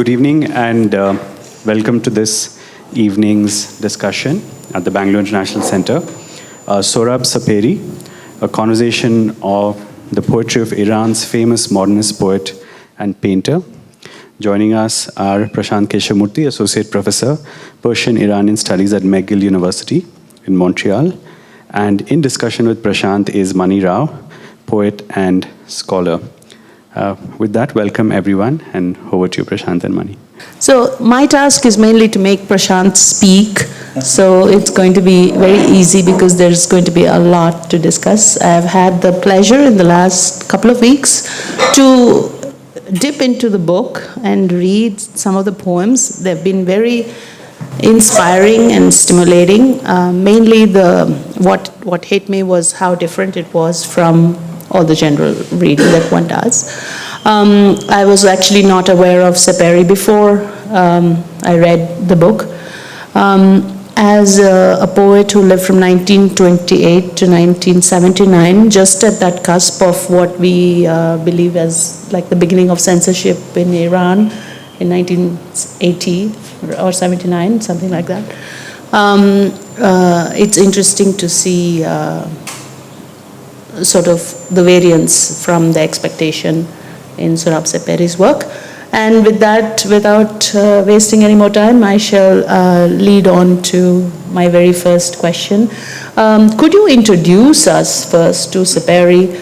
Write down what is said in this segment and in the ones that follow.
Good evening and welcome to this evening's discussion at the Bangalore International Center. Sohrab Sepehri, a conversation of the poetry of Iran's famous modernist poet and painter. Joining us are Prashant Keshavmurthy, Associate Professor, Persian Iranian Studies at McGill University in Montreal. And in discussion with Prashant is Mani Rao, poet and scholar. With that, welcome everyone, and over to you, Prashant and Mani. So my task is mainly to make Prashant speak, so it's going to be very easy because there's going to be a lot to discuss. I've had the pleasure in the last couple of weeks to dip into the book and read some of the poems. They've been very inspiring and stimulating. Mainly what hit me was how different it was from all the general reading that one does. I was actually not aware of Sepehri before I read the book. As a poet who lived from 1928 to 1979, just at that cusp of what we believe as like the beginning of censorship in Iran in 1980 or 79, something like that. It's interesting to see sort of the variance from the expectation in Sohrab Sepehri's work. And with that, without wasting any more time, I shall lead on to my very first question. Could you introduce us first to Sepehri?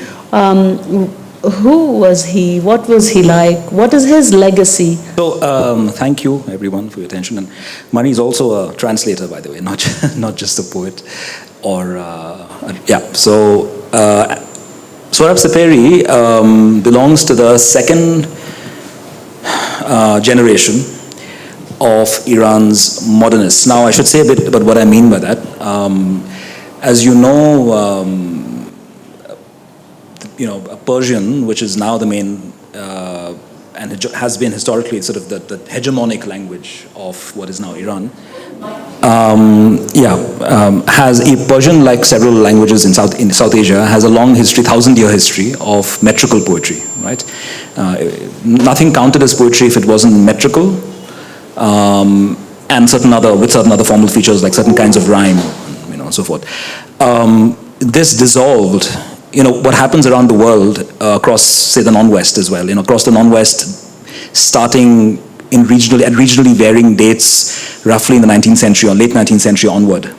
Who was he? What was he like? What is his legacy? So, thank you everyone for your attention. And Mani is also a translator, by the way, not just a poet. So Sohrab Sepehri belongs to the second generation of Iran's modernists. Now, I should say a bit about what I mean by that. As you know, Persian, which is now the main and has been historically sort of the hegemonic language of what is now Iran. Has a Persian, like several languages in South Asia, has a long history, 1,000-year history of metrical poetry, right? Nothing counted as poetry if it wasn't metrical, and certain other formal features like certain kinds of rhyme, and so forth. This dissolved. What happens around the world across, say, the non-West as well. Across the non-West, starting at regionally varying dates, roughly in the 19th century or late 19th century onward,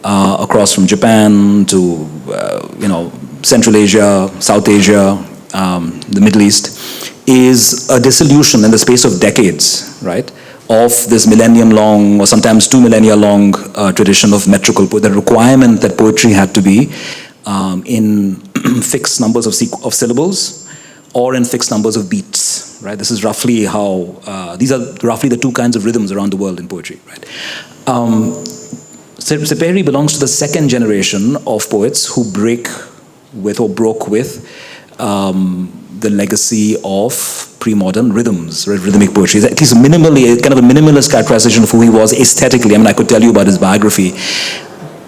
across from Japan to Central Asia, South Asia, the Middle East, is a dissolution in the space of decades, right, of this millennium-long or sometimes 2 millennia-long tradition of metrical poetry. The requirement that poetry had to be in fixed numbers of syllables or in fixed numbers of beats, right? This is roughly how, these are roughly the two kinds of rhythms around the world in poetry, right? Sepehri belongs to the second generation of poets who broke with the legacy of premodern rhythms, right? Rhythmic poetry. At least minimally, kind of a minimalist characterization of who he was aesthetically. I mean, I could tell you about his biography,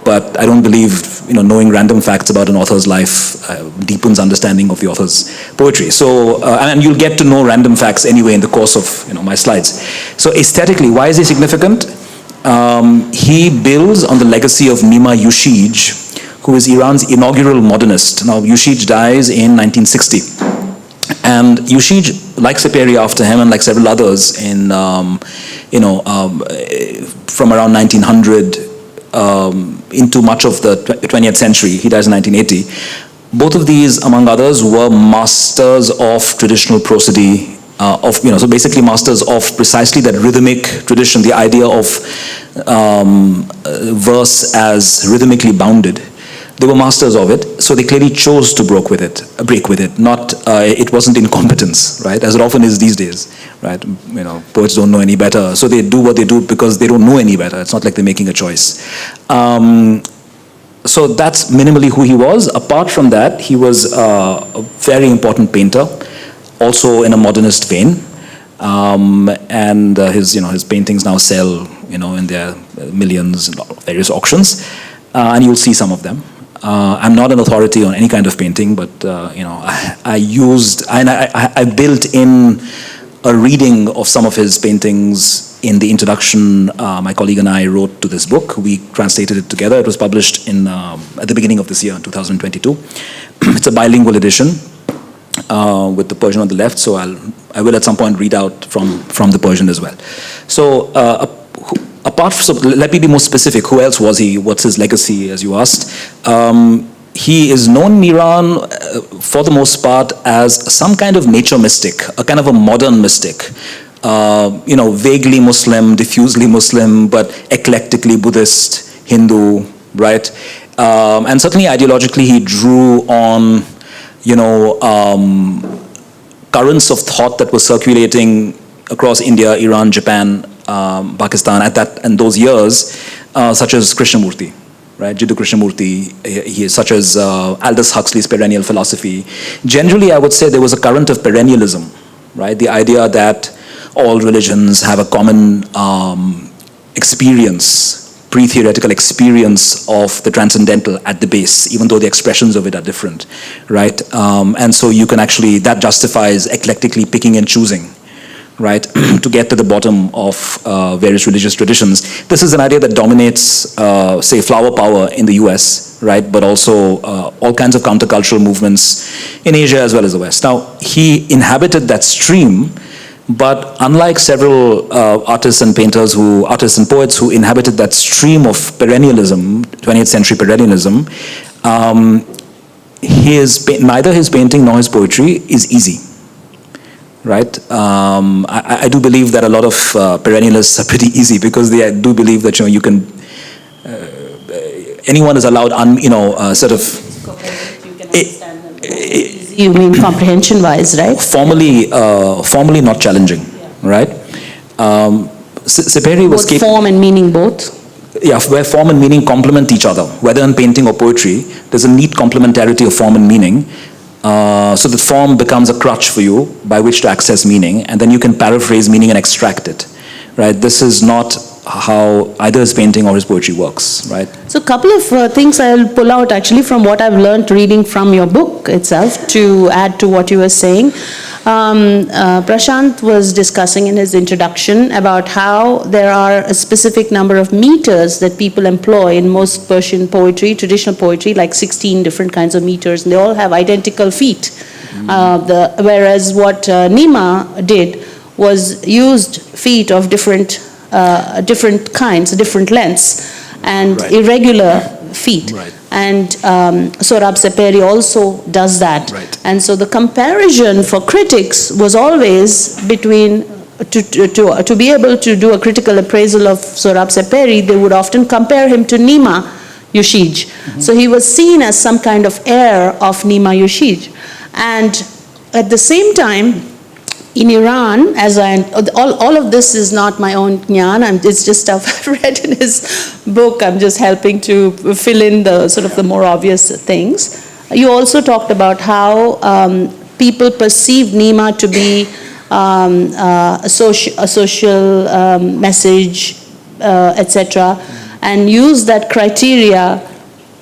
but I don't believe knowing random facts about an author's life deepens understanding of the author's poetry. So, and you'll get to know random facts anyway in the course of my slides. So aesthetically, why is he significant? He builds on the legacy of Nima Yushij, who is Iran's inaugural modernist. Now, Yushij dies in 1960. And Yushij, like Sepehri after him and like several others in, from around 1900, into much of the 20th century. He dies in 1980. Both of these, among others, were masters of traditional prosody, so basically masters of precisely that rhythmic tradition, the idea of verse as rhythmically bounded. They were masters of it, so they clearly chose to break with it. Not, it wasn't incompetence, right? As it often is these days, right? Poets don't know any better, so they do what they do because they don't know any better. It's not like they're making a choice. So that's minimally who he was. Apart from that, he was a very important painter, also in a modernist vein. And his paintings now sell, in their millions in various auctions, and you'll see some of them. I'm not an authority on any kind of painting, but I built in a reading of some of his paintings in the introduction my colleague and I wrote to this book. We translated it together. It was published at the beginning of this year, 2022. It's a bilingual edition with the Persian on the left, so I will at some point read out from the Persian as well. So let me be more specific. Who else was he? What's his legacy, as you asked? He is known in Iran, for the most part, as some kind of nature mystic, a kind of a modern mystic. Vaguely Muslim, diffusely Muslim, but eclectically Buddhist, Hindu, right? And certainly ideologically he drew on, currents of thought that were circulating across India, Iran, Japan, Pakistan and those years, such as Keshavmurthy. Right, Jiddu Krishnamurti, such as Aldous Huxley's perennial philosophy. Generally, I would say there was a current of perennialism, right? The idea that all religions have a common experience, pre-theoretical experience of the transcendental at the base, even though the expressions of it are different, right? And so you can actually, that justifies eclectically picking and choosing, right, to get to the bottom of various religious traditions. This is an idea that dominates, say, flower power in the US, right, but also all kinds of countercultural movements in Asia as well as the West. Now, he inhabited that stream, but unlike several artists and poets who inhabited that stream of perennialism, 20th century perennialism, neither his painting nor his poetry is easy. Right, I do believe that a lot of perennialists are pretty easy because they do believe that you can. Anyone is allowed, sort of. You can understand them. You mean comprehension-wise, right? Formally not challenging, right? Sepehri was both form and meaning both. Yeah, where form and meaning complement each other, whether in painting or poetry, there's a neat complementarity of form and meaning. So that form becomes a crutch for you by which to access meaning, and then you can paraphrase meaning and extract it, right? This is not how either his painting or his poetry works, right? So a couple of things I'll pull out actually from what I've learned reading from your book itself to add to what you were saying. Prashant was discussing in his introduction about how there are a specific number of meters that people employ in most Persian poetry, traditional poetry, like 16 different kinds of meters, and they all have identical feet. Whereas what Nima did was used feet of different kinds, different lengths, and irregular feet. Right. And Sohrab Sepehri also does that. Right. And so the comparison for critics was always between, to be able to do a critical appraisal of Sohrab Sepehri, they would often compare him to Nima Yushij. So he was seen as some kind of heir of Nima Yushij. And at the same time, in Iran, all of this is not my own jnana, it's just stuff I've read in his book. I'm just helping to fill in the sort of the more obvious things. You also talked about how people perceive Nima to be a social message, etc., and use that criteria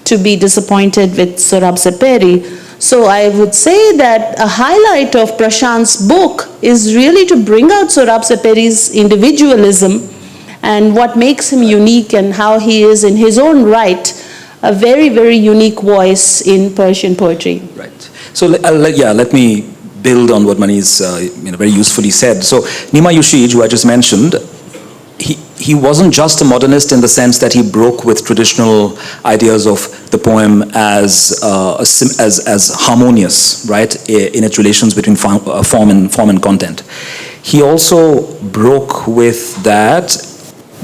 to be disappointed with Sohrab Sepehri. So I would say that a highlight of Prashant's book is really to bring out Sohrab Sepehri's individualism and what makes him unique and how he is in his own right a very, very unique voice in Persian poetry. Right. So let me build on what Mani's very usefully said. So Nima Yushij, who I just mentioned, he wasn't just a modernist in the sense that he broke with traditional ideas of the poem as harmonious, right, in its relations between form and content. He also broke with that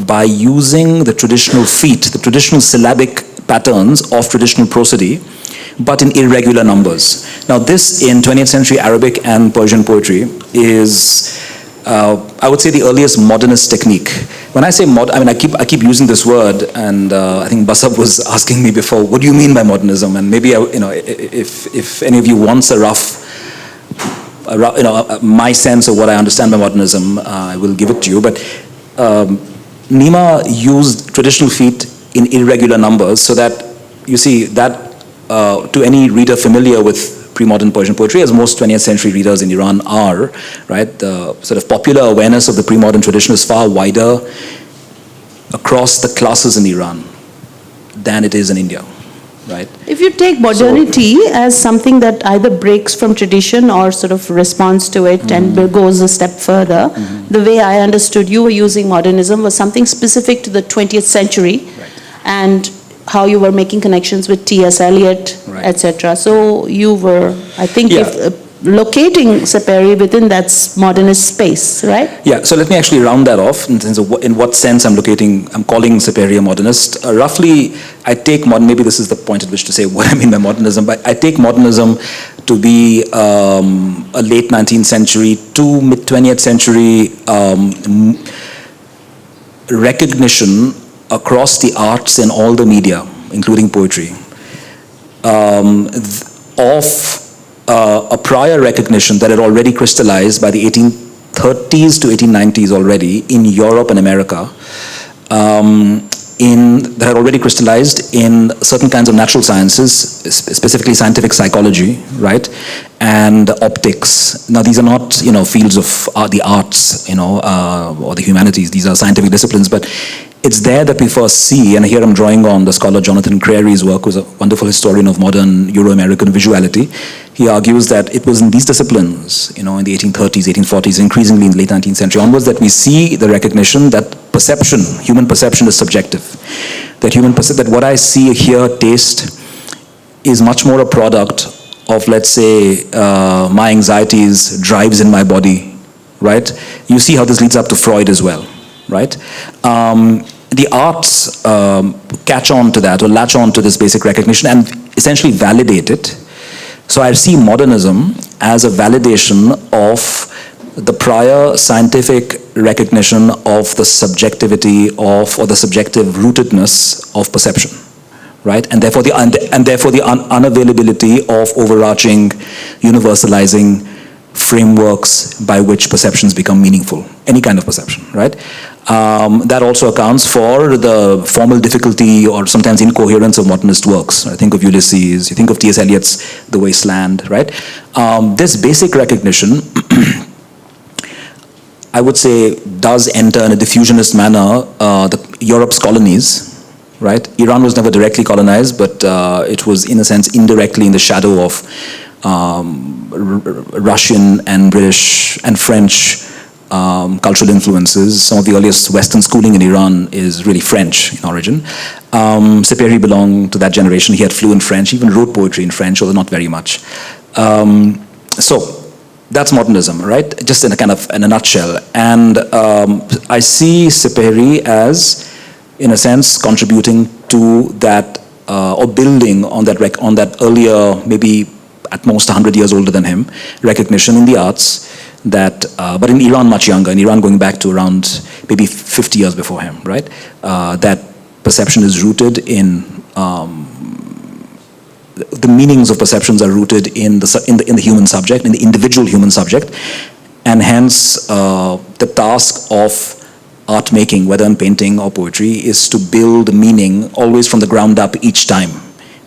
by using the traditional feet, the traditional syllabic patterns of traditional prosody, but in irregular numbers. Now this in 20th century Arabic and Persian poetry is I would say the earliest modernist technique. When I say I keep using this word, and I think Basab was asking me before, what do you mean by modernism? And maybe if any of you wants a rough my sense of what I understand by modernism, I will give it to you. But Nima used traditional feet in irregular numbers, so that you see that to any reader familiar with pre-modern Persian poetry, as most 20th century readers in Iran are, right? The sort of popular awareness of the pre-modern tradition is far wider across the classes in Iran than it is in India, right? If you take modernity as something that either breaks from tradition or sort of responds to it and goes a step further, the way I understood you were using modernism was something specific to the 20th century, and how you were making connections with T.S. Eliot, etc. So you were, I think, locating Sepehri within that modernist space, right? Yeah, so let me actually round that off in terms of in what sense I'm calling Sepehri a modernist. Roughly, I take maybe this is the point at which to say what I mean by modernism, but I take modernism to be a late 19th century to mid-20th century recognition across the arts and all the media, including poetry, of a prior recognition that had already crystallized by the 1830s to 1890s already in Europe and America, that had already crystallized in certain kinds of natural sciences, specifically scientific psychology, right, and optics. Now, these are not, fields of the arts, or the humanities. These are scientific disciplines, but it's there that we first see, and here I'm drawing on the scholar Jonathan Creary's work, who's a wonderful historian of modern Euro-American visuality. He argues that it was in these disciplines, in the 1830s, 1840s, increasingly in the late 19th century onwards, that we see the recognition that human perception is subjective. That what I see, hear, taste is much more a product of, let's say, my anxieties, drives in my body, right? You see how this leads up to Freud as well, right? The arts catch on to that, or latch on to this basic recognition and essentially validate it. So I see modernism as a validation of the prior scientific recognition of the subjectivity or the subjective rootedness of perception, right? And therefore the unavailability of overarching, universalizing frameworks by which perceptions become meaningful, any kind of perception, right? That also accounts for the formal difficulty or sometimes incoherence of modernist works. I think of Ulysses, you think of T.S. Eliot's The Waste Land, right? This basic recognition, I would say, does enter in a diffusionist manner Europe's colonies, right? Iran was never directly colonized, but it was, in a sense, indirectly in the shadow of Russian and British and French cultural influences. Some of the earliest Western schooling in Iran is really French in origin. Sepehri belonged to that generation. He had fluent French, even wrote poetry in French, although not very much. So that's modernism, right? Just in a nutshell. And I see Sepehri as, in a sense, contributing to that, or building on that earlier, maybe at most 100 years older than him, recognition in the arts that, but in Iran much younger, in Iran going back to around maybe 50 years before him, right? That perception is rooted in, the meanings of perceptions are rooted in the human subject, in the individual human subject, and hence the task of art making, whether in painting or poetry, is to build meaning always from the ground up each time,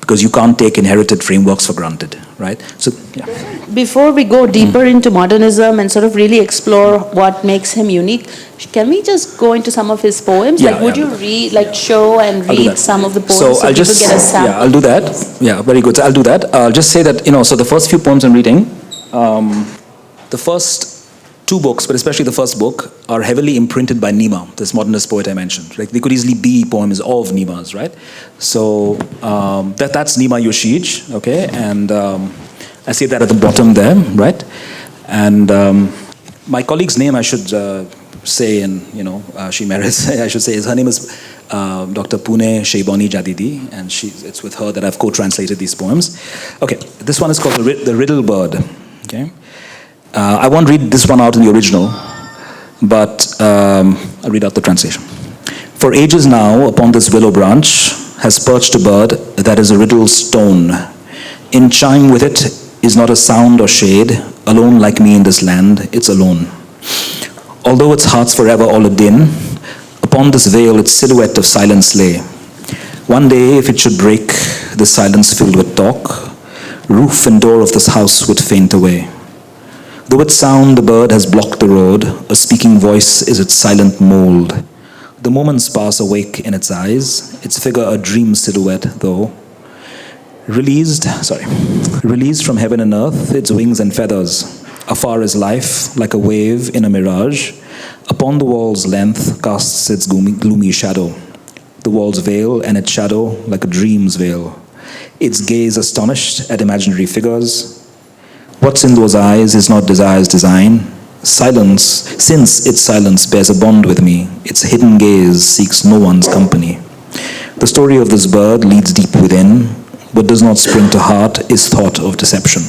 because you can't take inherited frameworks for granted, right? So, yeah. Before we go deeper into modernism and sort of really explore what makes him unique, can we just go into some of his poems? Yeah, like, would you read, show and read some of the poems so so I'll people get a sample? Yeah, I'll do that. Yeah, very good. So I'll do that. I'll just say that, so the first few poems I'm reading, the first two books, but especially the first book, are heavily imprinted by Nima, this modernist poet I mentioned. Like, they could easily be poems of Nima's, right? So that's Nima Yoshij, okay? And I see that at the bottom there, right? And my colleague's name I should say, and she merits, I should say, her name is Dr. Pune Sheibani Jadidi, and it's with her that I've co-translated these poems. Okay, this one is called The Riddle Bird, okay? I won't read this one out in the original, but I'll read out the translation. For ages now, upon this willow branch, has perched a bird that is a riddle stone. In chime with it is not a sound or shade, alone like me in this land, it's alone. Although its heart's forever all a din, upon this veil its silhouette of silence lay. One day, if it should break this silence filled with talk, roof and door of this house would faint away. Though its sound, the bird has blocked the road, a speaking voice is its silent mold. The moments pass awake in its eyes, its figure a dream silhouette, though. Released from heaven and earth, its wings and feathers. Afar is life, like a wave in a mirage. Upon the wall's length casts its gloomy shadow. The wall's veil and its shadow like a dream's veil. Its gaze astonished at imaginary figures. What's in those eyes is not desire's design. Silence, since its silence bears a bond with me, its hidden gaze seeks no one's company. The story of this bird leads deep within. What does not spring to heart is thought of deception.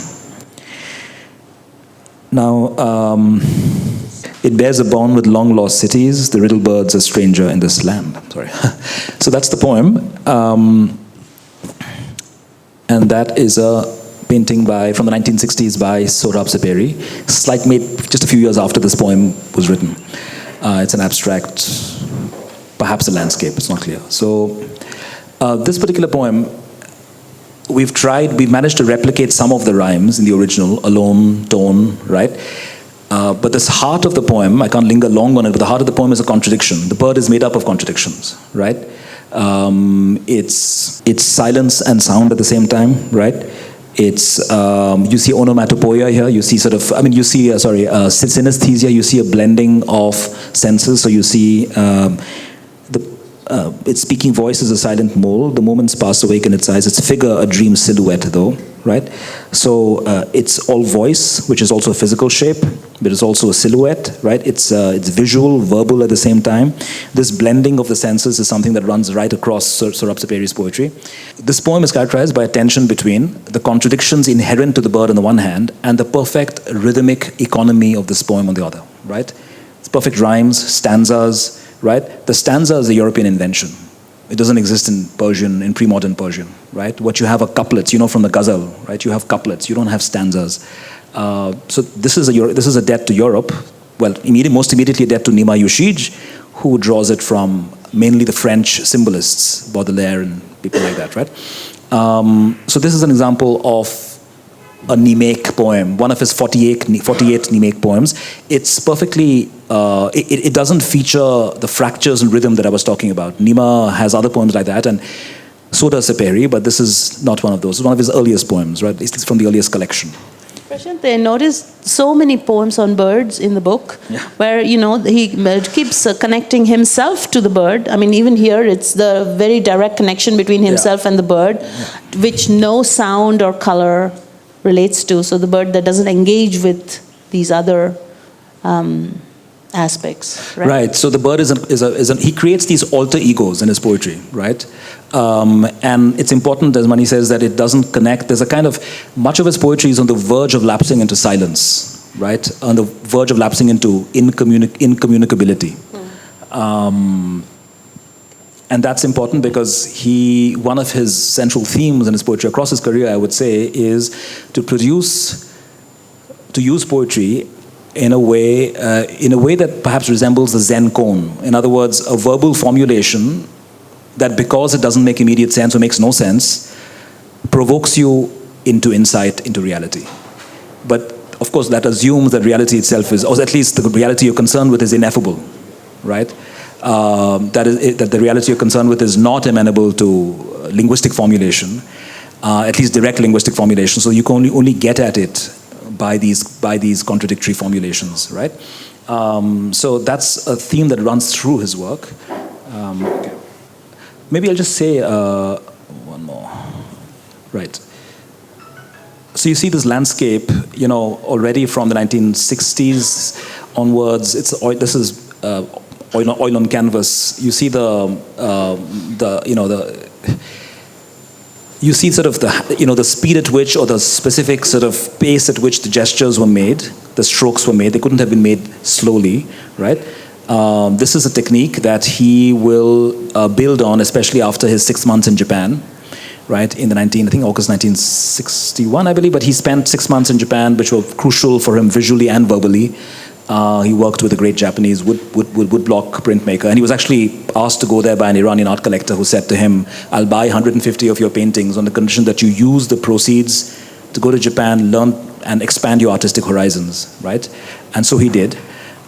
Now, it bears a bond with long-lost cities. The riddle bird's a stranger in this land. Sorry. So that's the poem. And that is a painting from the 1960s by Sohrab Sepehri, made just a few years after this poem was written. It's an abstract, perhaps a landscape, it's not clear. So this particular poem, we've managed to replicate some of the rhymes in the original, alone, tone, right? But this heart of the poem, I can't linger long on it, but the heart of the poem is a contradiction. The bird is made up of contradictions, right? It's silence and sound at the same time, right? It's, you see onomatopoeia here, you see synesthesia, you see a blending of senses, so you see its speaking voice is a silent mold, the moments pass awake in its eyes, its figure a dream silhouette though, right? So it's all voice, which is also a physical shape, but it's also a silhouette, right? It's visual, verbal at the same time. This blending of the senses is something that runs right across Sohrab Sepehri's poetry. This poem is characterized by a tension between the contradictions inherent to the bird on the one hand and the perfect rhythmic economy of this poem on the other, right? It's perfect rhymes, stanzas, right? The stanza is a European invention. It doesn't exist in Persian, in pre-modern Persian, right? What you have are couplets, from the ghazal, right? You have couplets, you don't have stanzas. So this is a debt to Europe. Well, most immediately a debt to Nima Yushij, who draws it from mainly the French symbolists, Baudelaire and people like that, right? So this is an example of a Nimaic poem, one of his 48 Nimaic poems. It's perfectly, it doesn't feature the fractures in rhythm that I was talking about. Nima has other poems like that, and so does Sepehri, but this is not one of those. It's one of his earliest poems, right? It's from the earliest collection. Prashant, I noticed so many poems on birds in the book, where, he keeps connecting himself to the bird. I mean, even here, it's the very direct connection between himself and the bird, which no sound or color relates to. So the bird that doesn't engage with these other aspects, right? Right. So the bird he creates these alter egos in his poetry, right? And it's important, as Mani says, that it doesn't connect. There's a kind of, much of his poetry is on the verge of lapsing into silence, right? On the verge of lapsing into incommunicability. And that's important because one of his central themes in his poetry across his career, I would say, is to use poetry in a way that perhaps resembles the Zen koan. In other words, a verbal formulation that, because it doesn't make immediate sense or makes no sense, provokes you into insight into reality. But of course, that assumes that reality itself is, or at least the reality you're concerned with is ineffable, right? That the reality you're concerned with is not amenable to linguistic formulation, at least direct linguistic formulation. So you can only get at it by these contradictory formulations, right? So that's a theme that runs through his work. Okay. Maybe I'll just say one more. Right. So you see this landscape, already from the 1960s onwards. This is oil on canvas. You see you see sort of the speed at which, or the specific sort of pace at which the gestures were made, the strokes were made. They couldn't have been made slowly, right? This is a technique that he will build on, especially after his 6 months in Japan, right? In August 1961, I believe. But he spent 6 months in Japan, which were crucial for him visually and verbally. He worked with a great Japanese woodblock printmaker, and he was actually asked to go there by an Iranian art collector who said to him, "I'll buy 150 of your paintings on the condition that you use the proceeds to go to Japan, learn and expand your artistic horizons, right? And so he did.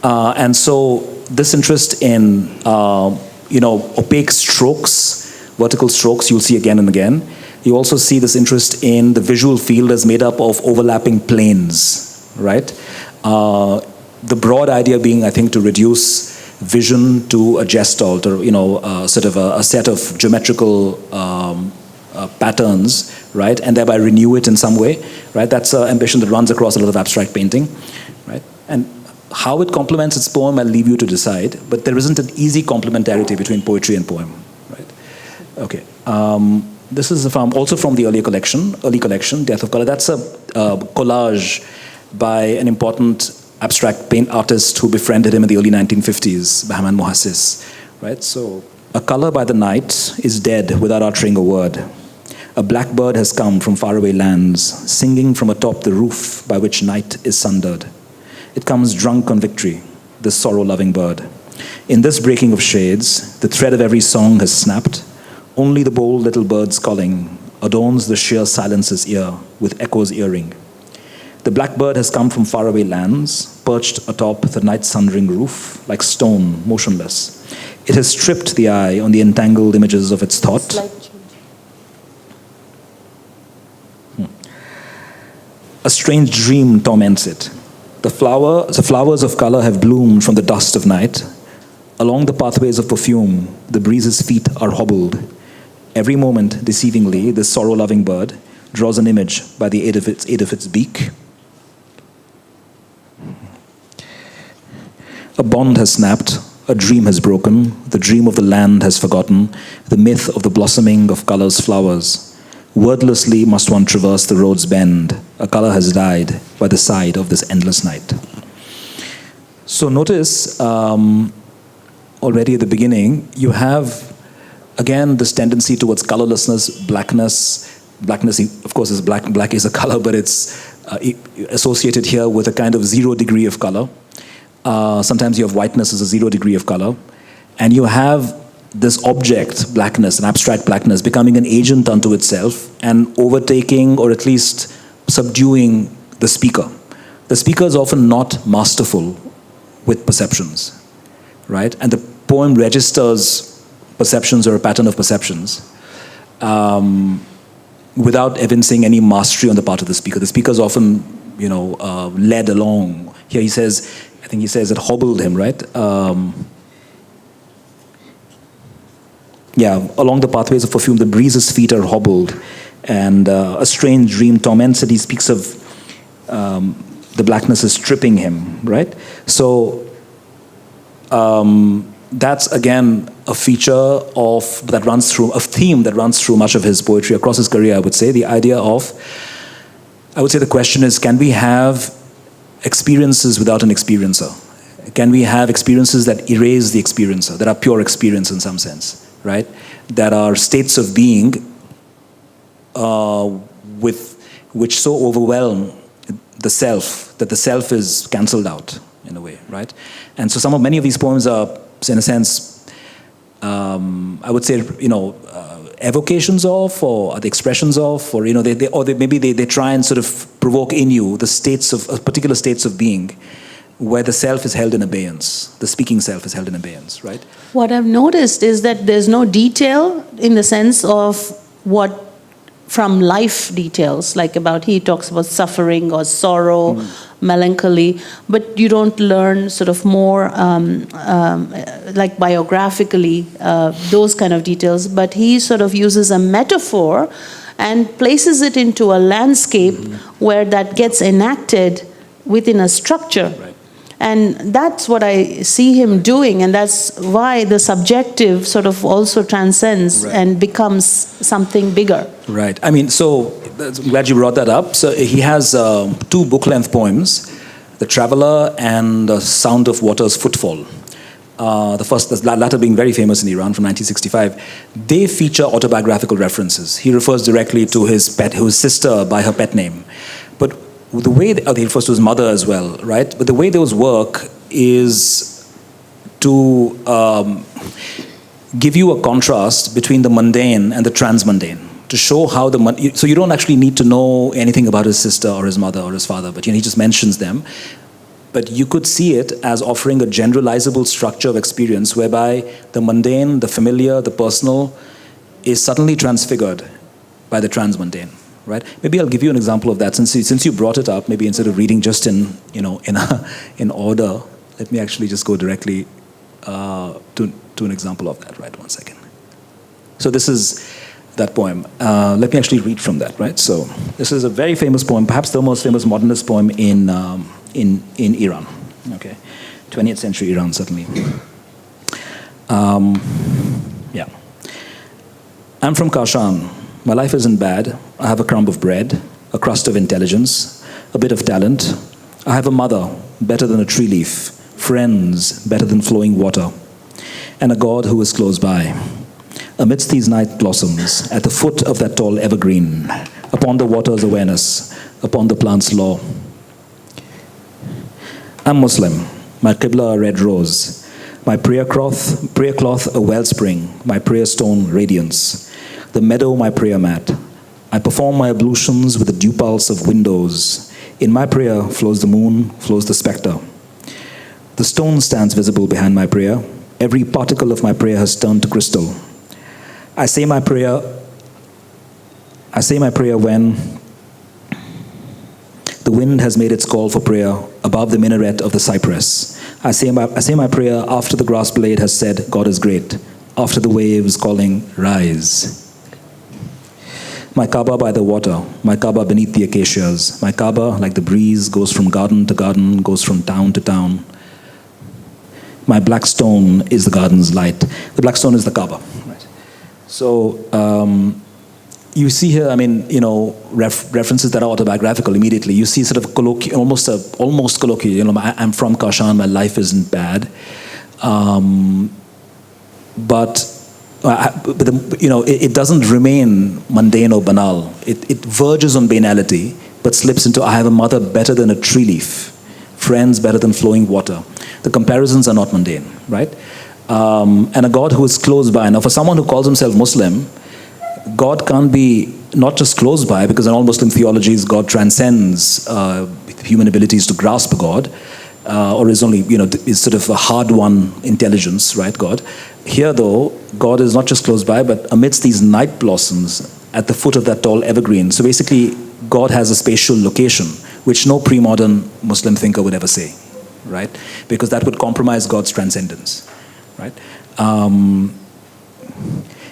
And so this interest in, opaque strokes, vertical strokes, you'll see again and again. You also see this interest in the visual field as made up of overlapping planes, right? The broad idea being, I think, to reduce vision to a gestalt, or sort of a set of geometrical patterns, right, and thereby renew it in some way, right? That's an ambition that runs across a lot of abstract painting, right? And how it complements its poem, I'll leave you to decide. But there isn't an easy complementarity between poetry and poem, right? Okay. This is also from the early collection, Death of Color. That's a collage by an important abstract paint artist who befriended him in the early 1950s, Bahman Mohassis, right? So, a color by the night is dead without uttering a word. A blackbird has come from faraway lands, singing from atop the roof by which night is sundered. It comes drunk on victory, this sorrow-loving bird. In this breaking of shades, the thread of every song has snapped. Only the bold little bird's calling adorns the sheer silence's ear with echo's earring. The blackbird has come from faraway lands, perched atop the night-sundering roof, like stone, motionless. It has stripped the eye on the entangled images of its thought. A strange dream torments it. The flowers of color have bloomed from the dust of night. Along the pathways of perfume, the breeze's feet are hobbled. Every moment, deceivingly, this sorrow-loving bird draws an image by the aid of its beak. A bond has snapped, a dream has broken, the dream of the land has forgotten, the myth of the blossoming of color's flowers. Wordlessly must one traverse the road's bend. A color has died by the side of this endless night. So notice, already at the beginning, you have, again, this tendency towards colorlessness, blackness. Blackness, of course, is black. Black is a color, but it's associated here with a kind of 0 degree of color. Sometimes you have whiteness as a 0 degree of color. And you have this object, blackness, an abstract blackness, becoming an agent unto itself and overtaking or at least subduing the speaker. The speaker is often not masterful with perceptions, right? And the poem registers perceptions or a pattern of perceptions without evincing any mastery on the part of the speaker. The speaker is often, led along. Here he says, I think he says it hobbled him, right? Along the pathways of perfume, the breeze's feet are hobbled, and a strange dream torments it. He speaks of the blackness is stripping him, right? So that's again a feature a theme that runs through much of his poetry across his career. I would say the question is: can we have experiences without an experiencer? Can we have experiences that erase the experiencer, that are pure experience in some sense? Right, that are states of being which so overwhelm the self that the self is cancelled out in a way, right? And so many of these poems are, in a sense, I would say, evocations of, or the expressions of, or they try and sort of provoke in you the states of particular states of being, where the self is held in abeyance, the speaking self is held in abeyance, right? What I've noticed is that there's no detail in the sense of from life details, like he talks about suffering or sorrow, melancholy, but you don't learn sort of more like biographically those kind of details, but he sort of uses a metaphor and places it into a landscape where that gets enacted within a structure. Right. And that's what I see him doing, and that's why the subjective sort of also transcends and becomes something bigger. Right. I mean, so I'm glad you brought that up. So he has 2 book-length poems, The Traveler and The Sound of Water's Footfall. The latter being very famous in Iran from 1965. They feature autobiographical references. He refers directly to his sister by her pet name. But the way he refers to his mother as well, right? But the way those work is to give you a contrast between the mundane and the transmundane. to show how so you don't actually need to know anything about his sister or his mother or his father, but he just mentions them. But you could see it as offering a generalizable structure of experience whereby the mundane, the familiar, the personal is suddenly transfigured by the transmundane, right? Maybe I'll give you an example of that. Since you brought it up, maybe instead of reading just in order, let me actually just go directly to an example of that, right? 1 second. So this is that poem. Let me actually read from that, right? So this is a very famous poem, perhaps the most famous modernist poem in Iran, okay? 20th century Iran, certainly. Yeah. I'm from Kashan. My life isn't bad. I have a crumb of bread, a crust of intelligence, a bit of talent. I have a mother better than a tree leaf, friends better than flowing water, and a God who is close by. Amidst these night blossoms, at the foot of that tall evergreen, upon the water's awareness, upon the plant's law. I'm Muslim, my qibla a red rose, my prayer cloth a wellspring, my prayer stone radiance, the meadow my prayer mat. I perform my ablutions with the dew pulse of windows. In my prayer flows the moon, flows the spectre. The stone stands visible behind my prayer. Every particle of my prayer has turned to crystal. I say my prayer when the wind has made its call for prayer above the minaret of the cypress. I say my prayer after the grass blade has said, God is great, after the waves calling, rise. My Kaaba by the water, my Kaaba beneath the acacias, my Kaaba, like the breeze, goes from garden to garden, goes from town to town. My black stone is the garden's light. The black stone is the Kaaba. Right. So you see here, references that are autobiographical immediately. You see sort of almost colloquial. I'm from Kashan. My life isn't bad, it doesn't remain mundane or banal. It verges on banality, but slips into I have a mother better than a tree leaf, friends better than flowing water. The comparisons are not mundane, right? And a God who is close by. Now, for someone who calls himself Muslim, God can't be not just close by, because in all Muslim theologies, God transcends human abilities to grasp God, or is only, is sort of a hard-won intelligence, right, God? Here, though, God is not just close by, but amidst these night blossoms at the foot of that tall evergreen. So basically, God has a spatial location, which no pre-modern Muslim thinker would ever say, right? Because that would compromise God's transcendence, right?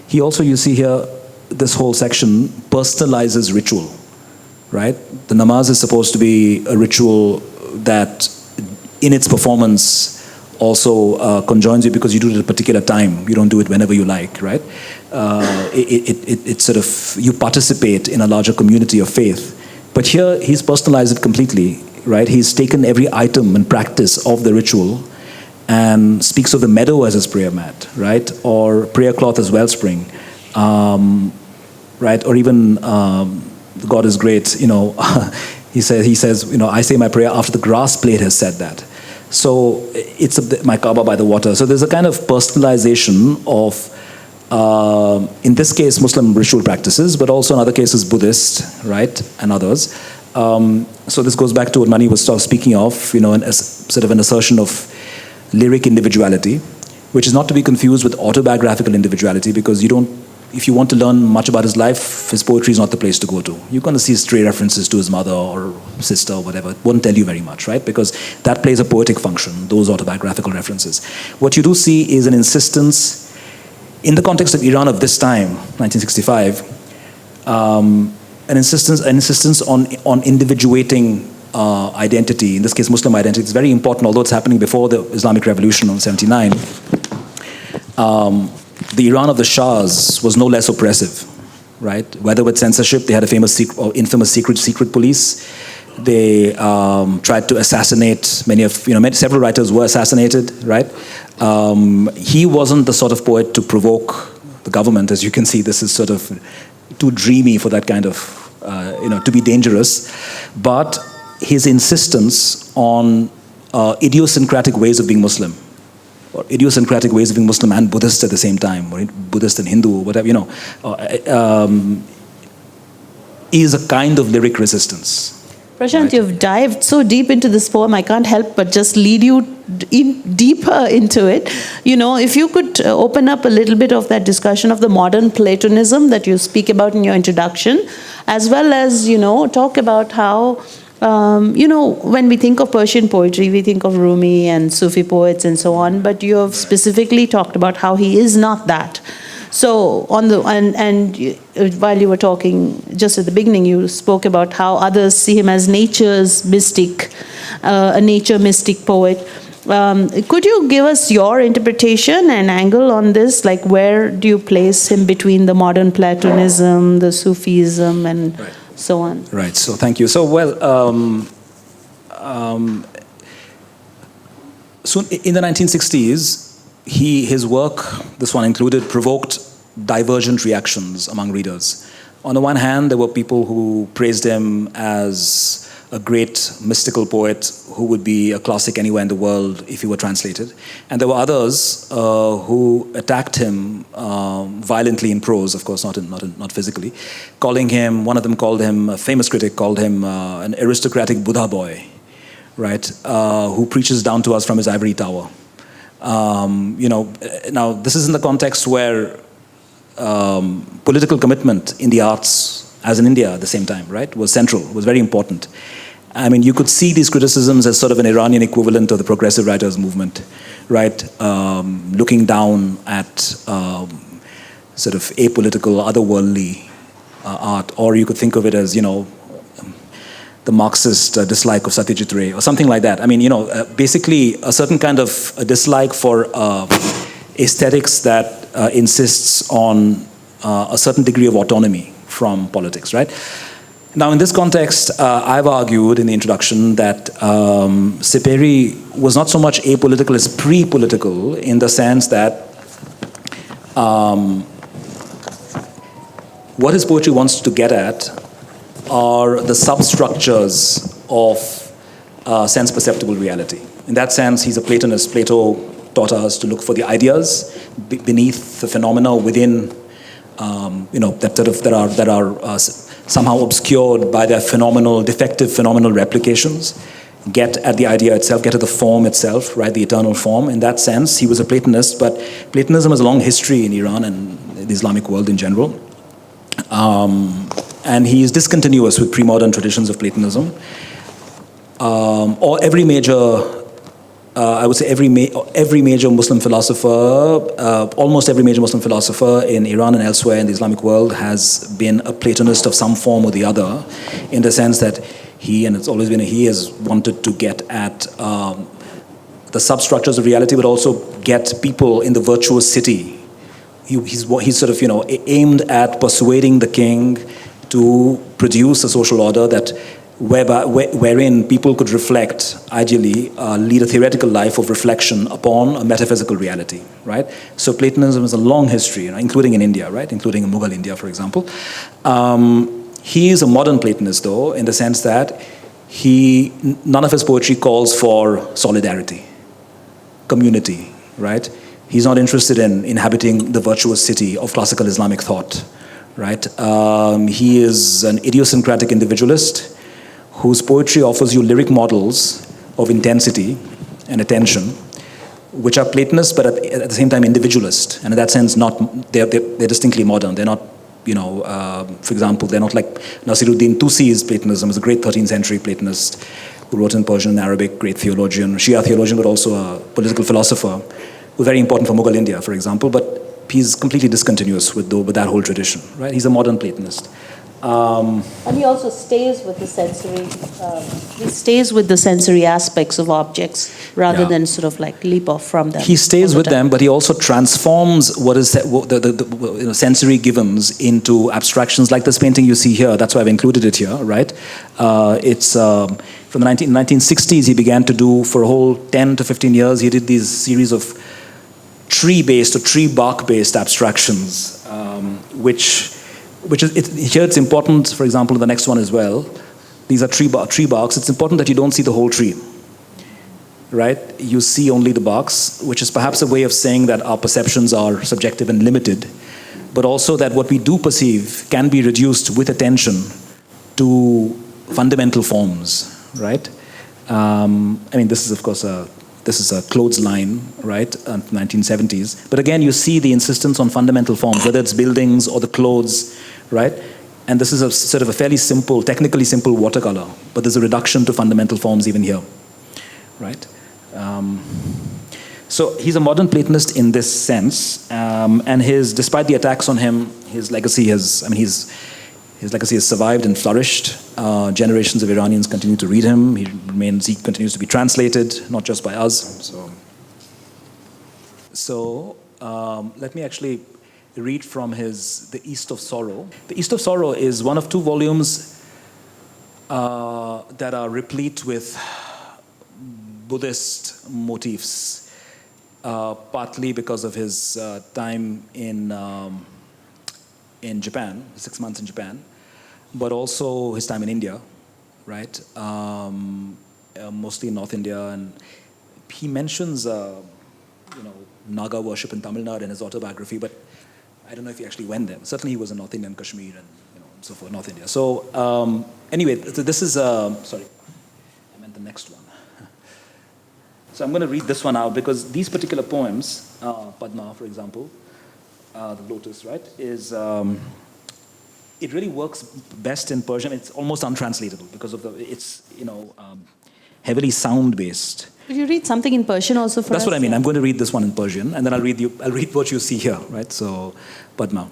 He also, you see here, this whole section personalizes ritual, right? The namaz is supposed to be a ritual that, in its performance, also conjoins you because you do it at a particular time. You don't do it whenever you like, right? It sort of, you participate in a larger community of faith. But here, he's personalized it completely, right? He's taken every item and practice of the ritual and speaks of the meadow as his prayer mat, right? Or prayer cloth as wellspring, right? Or even God is great, he says, I say my prayer after the grass blade has said that. So it's my Kaaba by the water. So there's a kind of personalization of, in this case, Muslim ritual practices, but also in other cases, Buddhist, right, and others. So this goes back to what Mani was speaking of, sort of an assertion of lyric individuality, which is not to be confused with autobiographical individuality, because if you want to learn much about his life, his poetry is not the place to go to. You're going to see stray references to his mother or sister or whatever. It won't tell you very much, right? Because that plays a poetic function, those autobiographical references. What you do see is an insistence, in the context of Iran of this time, 1965, an insistence on individuating identity, in this case Muslim identity. It's very important, although it's happening before the Islamic Revolution of 79. The Iran of the Shahs was no less oppressive, right? Whether with censorship, they had a infamous secret police. They tried to assassinate several writers were assassinated, right? He wasn't the sort of poet to provoke the government. As you can see, this is sort of too dreamy for that kind of, to be dangerous. But his insistence on idiosyncratic ways of being Muslim, or idiosyncratic ways of being Muslim and Buddhist at the same time, or Buddhist and Hindu, whatever, is a kind of lyric resistance. Prashant, Right. you've dived so deep into this poem, I can't help but just lead you deeper into it. You know, if you could open up a little bit of that discussion of the modern Platonism that you speak about in your introduction, as well as, you know, talk about how, you know, when we think of Persian poetry, we think of Rumi and Sufi poets and so on, but you have specifically talked about how he is not that. So while you were talking just at the beginning, you spoke about how others see him as nature's mystic, a nature mystic poet. Could you give us your interpretation and angle on this? Like, where do you place him between the modern Platonism, the Sufism, and so on? Right. So thank you. So so in the 1960s, his work, this one included, provoked divergent reactions among readers. On the one hand, there were people who praised him as a great mystical poet who would be a classic anywhere in the world if he were translated. And there were others who attacked him violently in prose, of course, not physically, calling him, one of them called him, a famous critic called him an aristocratic Buddha boy, right, who preaches down to us from his ivory tower. You know, now this is in the context where political commitment in the arts, as in India at the same time, right, was central, was very important. I mean, you could see these criticisms as sort of an Iranian equivalent of the progressive writers movement, right, looking down at sort of apolitical, otherworldly art, or you could think of it as, you know, the Marxist dislike of Satyajit Ray, or something like that. I mean, you know, basically a certain kind of a dislike for aesthetics that insists on a certain degree of autonomy from politics, right? Now, in this context, I've argued in the introduction that Sepehri was not so much apolitical as pre-political, in the sense that what his poetry wants to get at are the substructures of sense-perceptible reality. In that sense, he's a Platonist. Plato taught us to look for the ideas beneath the phenomena within, you know, that are somehow obscured by their defective phenomenal replications. Get at the idea itself, get at the form itself, right, the eternal form. In that sense, he was a Platonist, but Platonism has a long history in Iran and the Islamic world in general. And he is discontinuous with pre-modern traditions of Platonism. Or every major, I would say every major Muslim philosopher, almost every major Muslim philosopher in Iran and elsewhere in the Islamic world has been a Platonist of some form or the other, in the sense that he, and it's always been he, has wanted to get at the substructures of reality, but also get people in the virtuous city. He's sort of, you know, aimed at persuading the king to produce a social order that wherein people could reflect, ideally, lead a theoretical life of reflection upon a metaphysical reality, right? So Platonism has a long history, you know, including in India, right? Including in Mughal India, for example. He is a modern Platonist, though, in the sense that none of his poetry calls for solidarity, community, right? He's not interested in inhabiting the virtuous city of classical Islamic thought, right? He is an idiosyncratic individualist whose poetry offers you lyric models of intensity and attention, which are Platonist, but at the same time individualist. And in that sense, they're distinctly modern. They're not, you know, for example, they're not like Nasiruddin Tusi's Platonism, is a great 13th century Platonist who wrote in Persian and Arabic, great theologian, Shia theologian, but also a political philosopher, who was very important for Mughal India, for example, but he's completely discontinuous with that whole tradition, right? He's a modern Platonist. And he also stays with the sensory. He stays with the sensory aspects of objects rather than sort of like leap off from them. He stays with them, but he also transforms what is the sensory givens into abstractions, like this painting you see here. That's why I've included it here, right? It's from the 1960s. He began to do, for a whole 10 to 15 years, he did these series of tree-based or tree bark-based abstractions, which is, here it's important, for example, in the next one as well, these are tree barks, it's important that you don't see the whole tree, right? You see only the barks, which is perhaps a way of saying that our perceptions are subjective and limited, but also that what we do perceive can be reduced with attention to fundamental forms, right? I mean, this is, of course, this is a clothesline, right, 1970s. But again, you see the insistence on fundamental forms, whether it's buildings or the clothes, right? And this is a sort of a fairly simple, technically simple watercolor, but there's a reduction to fundamental forms even here, right? So he's a modern Platonist in this sense, and despite the attacks on him, his legacy has survived and flourished. Generations of Iranians continue to read him. He continues to be translated, not just by us. So let me actually read from The East of Sorrow. The East of Sorrow is one of two volumes that are replete with Buddhist motifs, partly because of his time in Japan, 6 months in Japan, but also his time in India, right? Mostly in North India, and he mentions, Naga worship in Tamil Nadu in his autobiography, but I don't know if he actually went there. Certainly, he was in North India and Kashmir and so forth, North India. So anyway, so this is sorry, I meant the next one. So I'm going to read this one out because these particular poems, Padma, for example, the lotus, right, is it really works best in Persian. It's almost untranslatable because of it's heavily sound based. Could you read something in Persian also for us? That's what I mean. I'm going to read this one in Persian, and then I'll read what you see here, right? So, Padma,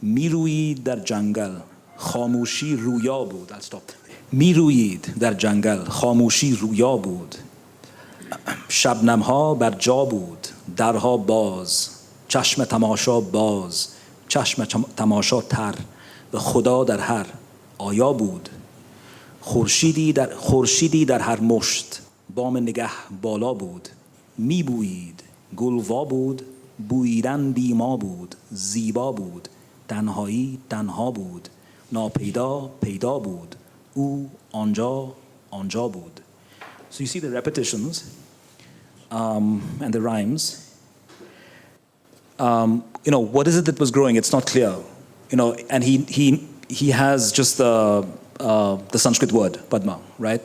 Miruyid dar jangal, khamushi ruya bud. I'll stop. Miruyid dar jangal, khamushi ruya bud. Shabnam ha bar ja bud, darha baz, chashme tamasha baz, chashme tamasha tar, ve khuda dar har aya bud. خورشیدی در هر مشت بام نگه بالا بود میبویید گل وا بود بوییدن بیما بود زیبا بود تنهایی تنها بود ناپیدا پیدا بود او آنجا بود. So you see the repetitions and the rhymes. What is it that was growing? It's not clear. And he has just the Sanskrit word Padma, right,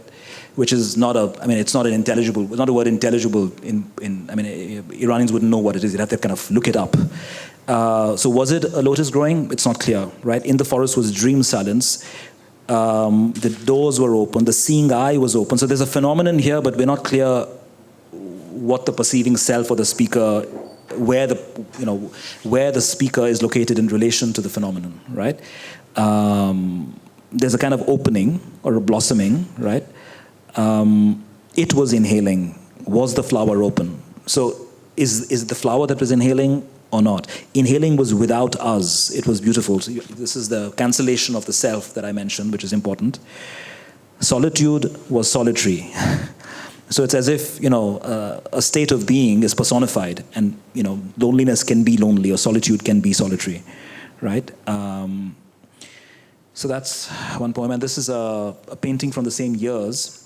which is not it's not a word intelligible Iranians wouldn't know what it is. You'd have to kind of look it up. So was it a lotus growing? It's not clear, right? In the forest was dream silence. The doors were open, the seeing eye was open. So there's a phenomenon here, but we're not clear what the perceiving self or the speaker, where the speaker is located in relation to the phenomenon, right? There's a kind of opening or a blossoming, right? It was inhaling. Was the flower open? So is it the flower that was inhaling or not? Inhaling was without us. It was beautiful. So this is the cancellation of the self that I mentioned, which is important. Solitude was solitary. So it's as if, a state of being is personified, and, loneliness can be lonely or solitude can be solitary, right? So that's one poem, and this is a painting from the same years,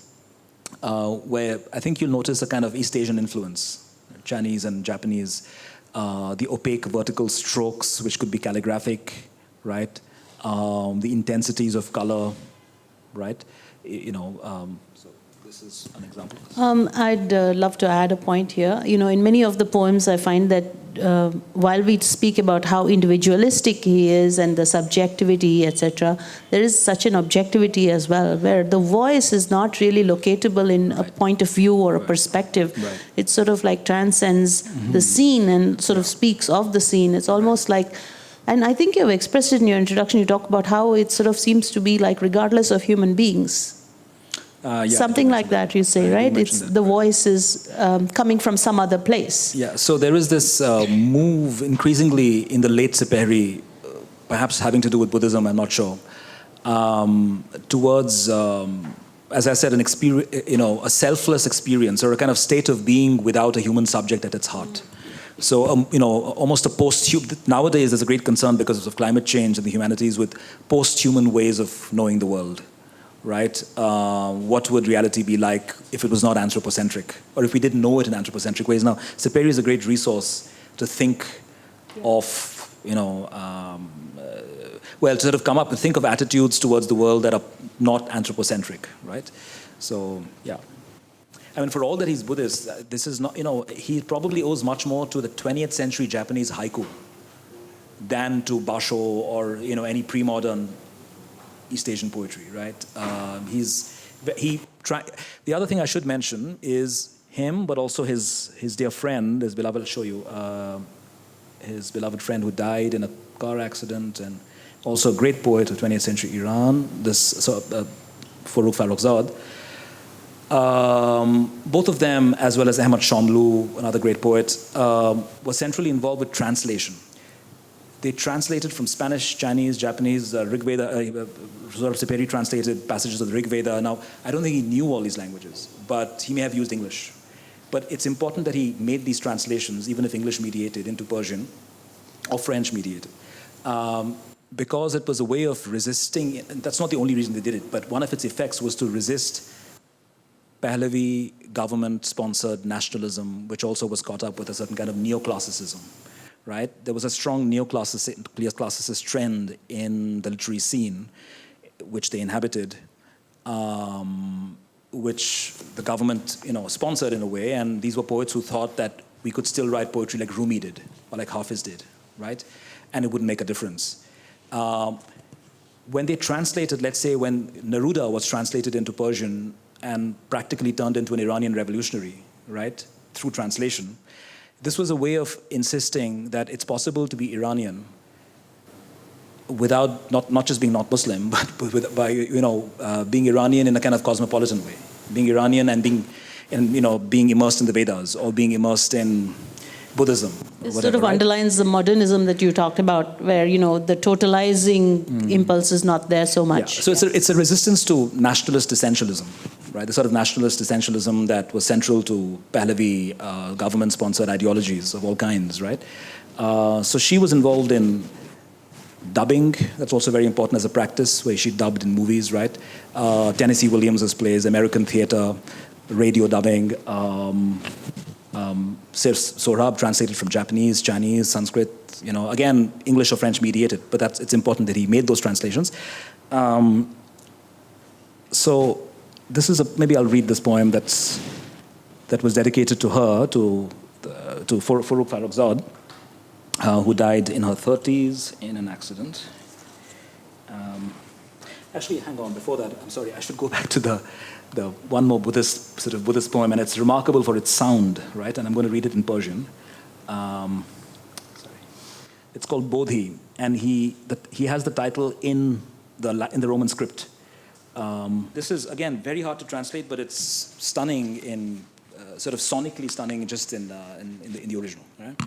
where I think you'll notice a kind of East Asian influence, Chinese and Japanese, the opaque vertical strokes, which could be calligraphic, right? The intensities of color, right? So this is an example. I'd love to add a point here. In many of the poems, I find that while we speak about how individualistic he is and the subjectivity, etc., there is such an objectivity as well, where the voice is not really locatable in a point of view or a perspective. Right. It sort of like transcends the scene and sort of speaks of the scene. It's almost like, and I think you've expressed it in your introduction, you talk about how it sort of seems to be like regardless of human beings. Something like that, you say, right? It's the voice is coming from some other place. Yeah, so there is this move increasingly in the late Sepehri, perhaps having to do with Buddhism, I'm not sure, towards, as I said, an experience, a selfless experience or a kind of state of being without a human subject at its heart. So, almost a post-human, nowadays there's a great concern because of climate change and the humanities with post-human ways of knowing the world. Right? What would reality be like if it was not anthropocentric, or if we didn't know it in anthropocentric ways? Now, Sepehri is a great resource to think of, well, to sort of come up and think of attitudes towards the world that are not anthropocentric, right? So, yeah. I mean, for all that he's Buddhist, this is not, he probably owes much more to the 20th century Japanese haiku than to Basho or, any pre-modern East Asian poetry, right? The other thing I should mention is him, but also his dear friend, his beloved, I'll show you, his beloved friend who died in a car accident, and also a great poet of 20th century Iran, Farrukh Farrokhzad. Both of them, as well as Ahmad Shamlu, another great poet, were centrally involved with translation. They translated from Spanish, Chinese, Japanese, Rig Veda. Sohrab Sepehri translated passages of the Rig Veda. Now, I don't think he knew all these languages, but he may have used English. But it's important that he made these translations, even if English mediated, into Persian or French mediated. Because it was a way of resisting, and that's not the only reason they did it, but one of its effects was to resist Pahlavi government-sponsored nationalism, which also was caught up with a certain kind of neoclassicism, right? There was a strong neoclassicist trend in the literary scene, which they inhabited, which the government, sponsored in a way, and these were poets who thought that we could still write poetry like Rumi did, or like Hafiz did, right? And it wouldn't make a difference. When they translated, let's say when Neruda was translated into Persian and practically turned into an Iranian revolutionary, right, through translation, this was a way of insisting that it's possible to be Iranian without not just being not Muslim, but by being Iranian in a kind of cosmopolitan way, being Iranian and being immersed in the Vedas or being immersed in Buddhism. This sort of underlines the modernism that you talked about, where the totalizing impulse is not there so much. Yeah. So it's a resistance to nationalist essentialism, right? The sort of nationalist essentialism that was central to Pahlavi government-sponsored ideologies of all kinds, right? So she was involved in dubbing. That's also very important as a practice, where she dubbed in movies, right? Tennessee Williams's plays, American theater, radio dubbing. Sohrab translated from Japanese, Chinese, Sanskrit, again, English or French mediated, but it's important that he made those translations. So this is maybe I'll read this poem that was dedicated to her, to Farrukh Farrokhzad, who died in her 30s in an accident. Actually, hang on, before that, I'm sorry, I should go back to the one more Buddhist poem, and it's remarkable for its sound, right? And I'm going to read it in Persian. It's called Bodhi, and he has the title in the Roman script. This is, again, very hard to translate, but it's stunning sort of sonically stunning just in the original, right?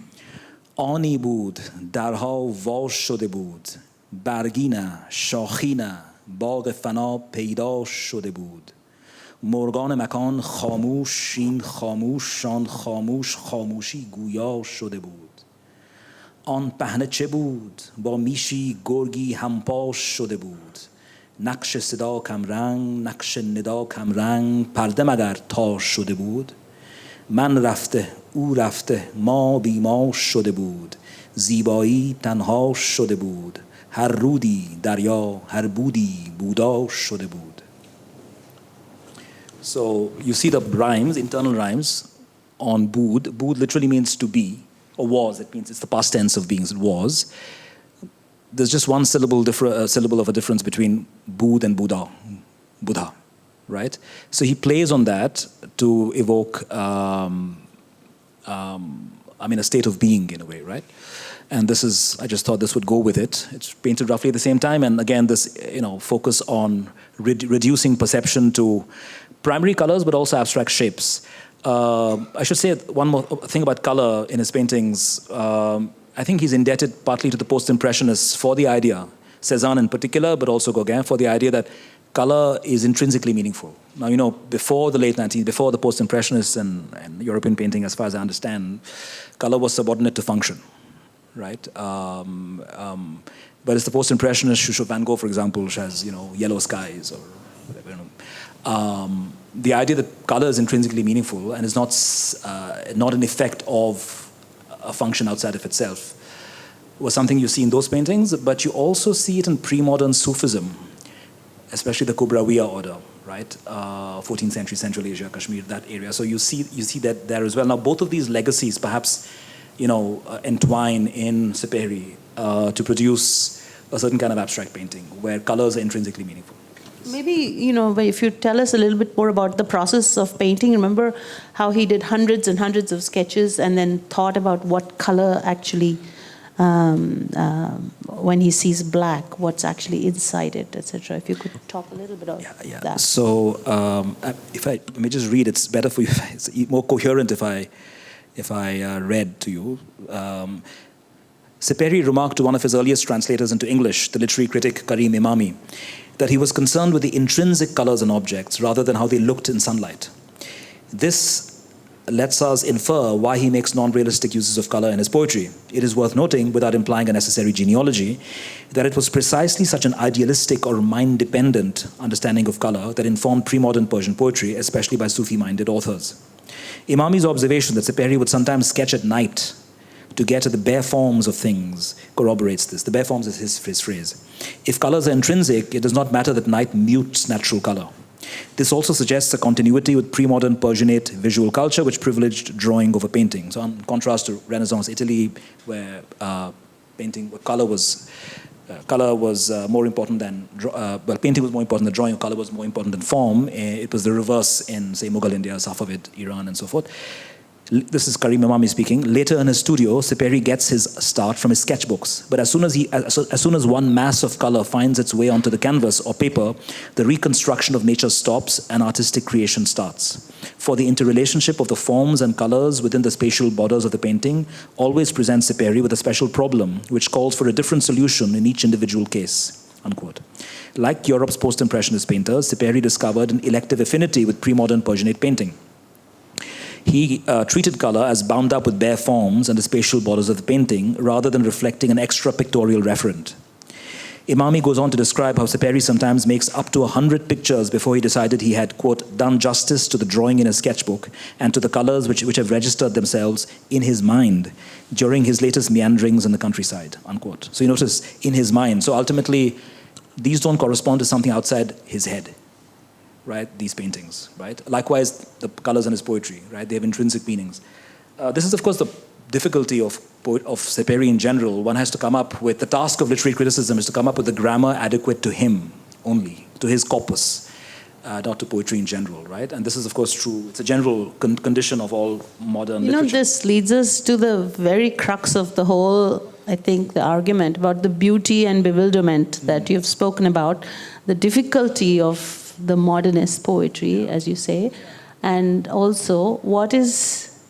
Ani bud darha vash shode bud bargina shakhina باغ فنا پیدا شده بود مرغان مکان خاموش شین خاموش شان خاموش خاموشی گویا شده بود آن پهنه چه بود با میشی گرگی همپاش شده بود نقش صدا کمرنگ نقش ندا کمرنگ پرده مگر تاش شده بود من رفته او رفته ما بیما شده بود زیبایی تنها شده بود هر رودی دریا هر بودی بودا شده بود. So you see the rhymes, internal rhymes on bud. Bud literally means to be, or was. It means it's the past tense of beings. It was. There's just one syllable of a difference between bud and Buddha, right? So he plays on that to evoke, a state of being in a way, right? And I just thought this would go with it. It's painted roughly at the same time. And again, this, focus on reducing perception to primary colors, but also abstract shapes. I should say one more thing about color in his paintings. I think he's indebted partly to the post-impressionists for the idea, Cézanne in particular, but also Gauguin, for the idea that color is intrinsically meaningful. Now, before before the post-impressionists and European painting, as far as I understand, color was subordinate to function. Right, but it's the post-impressionist Van Gogh, for example, which has yellow skies or whatever. The idea that color is intrinsically meaningful and is not an effect of a function outside of itself was something you see in those paintings, but you also see it in pre-modern Sufism, especially the Kubrawiya order, right? 14th century Central Asia, Kashmir, that area. So you see that there as well. Now, both of these legacies perhaps, entwine in Sepehri to produce a certain kind of abstract painting where colors are intrinsically meaningful. Maybe, if you tell us a little bit more about the process of painting. Remember how he did hundreds and hundreds of sketches and then thought about what color actually, when he sees black, what's actually inside it, etc. If you could talk a little bit about that. So if I may just read, it's better for you, it's more coherent if I read to you. Sepehri remarked to one of his earliest translators into English, the literary critic Karim Imami, that he was concerned with the intrinsic colors in objects rather than how they looked in sunlight. This lets us infer why he makes non-realistic uses of color in his poetry. It is worth noting, without implying a necessary genealogy, that it was precisely such an idealistic or mind-dependent understanding of color that informed pre-modern Persian poetry, especially by Sufi-minded authors. Imami's observation that Sepehri would sometimes sketch at night to get at the bare forms of things corroborates this. The bare forms is his phrase. If colors are intrinsic, it does not matter that night mutes natural color. This also suggests a continuity with pre-modern Persianate visual culture, which privileged drawing over painting. So in contrast to Renaissance Italy, where color was more important than, painting was more important than drawing, color was more important than form. It was the reverse in, say, Mughal India, Safavid, Iran, and so forth. This is Karim Imami speaking. Later in his studio, Sepehri gets his start from his sketchbooks. But as soon as one mass of color finds its way onto the canvas or paper, the reconstruction of nature stops and artistic creation starts. For the interrelationship of the forms and colors within the spatial borders of the painting always presents Sepehri with a special problem, which calls for a different solution in each individual case. Unquote. Like Europe's post-impressionist painters, Sepehri discovered an elective affinity with pre-modern Persianate painting. He treated color as bound up with bare forms and the spatial borders of the painting, rather than reflecting an extra pictorial referent. Imami goes on to describe how Sepehri sometimes makes up to 100 pictures before he decided he had, quote, done justice to the drawing in his sketchbook and to the colors which have registered themselves in his mind during his latest meanderings in the countryside, unquote. So you notice, in his mind. So ultimately, these don't correspond to something outside his head. Right, these paintings, right? Likewise, the colors in his poetry, right? They have intrinsic meanings. This is, of course, the difficulty of Sepehri in general. One has to come up with, the task of literary criticism is to come up with a grammar adequate to him only, to his corpus, not to poetry in general, right? And this is, of course, true. It's a general condition of all modern literature. This leads us to the very crux of the whole, I think, the argument about the beauty and bewilderment that you've spoken about, the difficulty of the modernist poetry, as you say, and also what is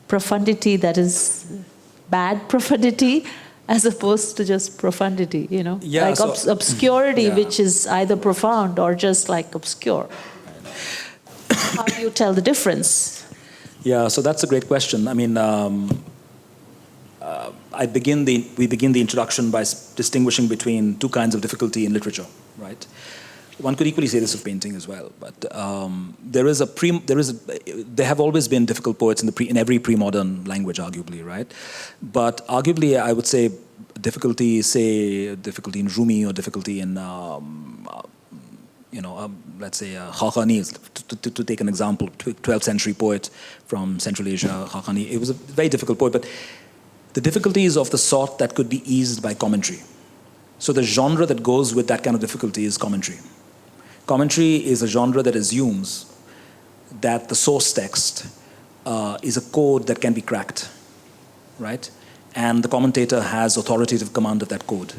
profundity that is bad profundity as opposed to just profundity, obscurity, which is either profound or just like obscure. How do you tell the difference? Yeah, so that's a great question. I mean, we begin the introduction by distinguishing between two kinds of difficulty in literature, right? One could equally say this of painting as well, but there have always been difficult poets in every pre-modern language, arguably, right? But arguably, I would say difficulty in Rumi or difficulty in, let's say Khaqani, to take an example, 12th century poet from Central Asia, Khaqani. It was a very difficult poet, but the difficulty is of the sort that could be eased by commentary. So the genre that goes with that kind of difficulty is commentary. Commentary is a genre that assumes that the source text is a code that can be cracked, right? And the commentator has authoritative command of that code.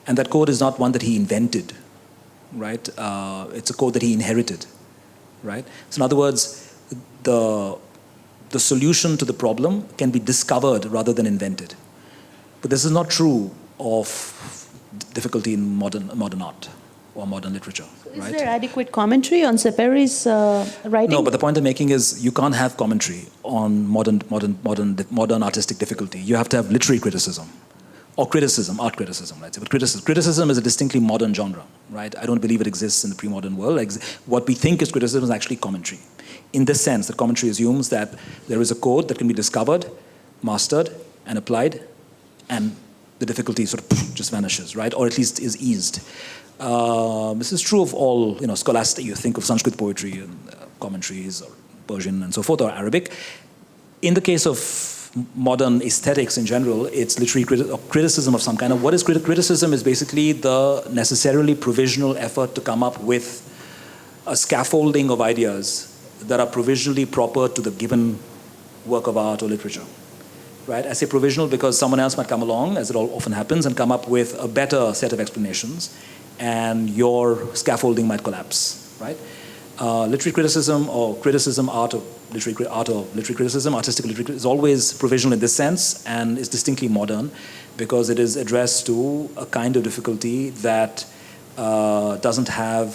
And that code is not one that he invented, right? It's a code that he inherited, right? So in other words, the solution to the problem can be discovered rather than invented. But this is not true of difficulty in modern art or modern literature. Is there adequate commentary on Sepehri's writing? No, but the point I'm making is you can't have commentary on modern artistic difficulty. You have to have literary criticism. Or criticism, art criticism, right? But criticism is a distinctly modern genre, right? I don't believe it exists in the pre-modern world. What we think is criticism is actually commentary. In this sense, that commentary assumes that there is a code that can be discovered, mastered, and applied, and the difficulty sort of just vanishes, right? Or at least is eased. This is true of all, scholastic. You think of Sanskrit poetry and commentaries, or Persian and so forth, or Arabic. In the case of modern aesthetics in general, it's literary criticism of some kind. What is criticism? Is basically the necessarily provisional effort to come up with a scaffolding of ideas that are provisionally proper to the given work of art or literature. Right? I say provisional because someone else might come along, as it all often happens, and come up with a better set of explanations, and your scaffolding might collapse. Right? Literary criticism or criticism, art or literary criticism, artistic literary criticism is always provisional in this sense, and is distinctly modern because it is addressed to a kind of difficulty that doesn't have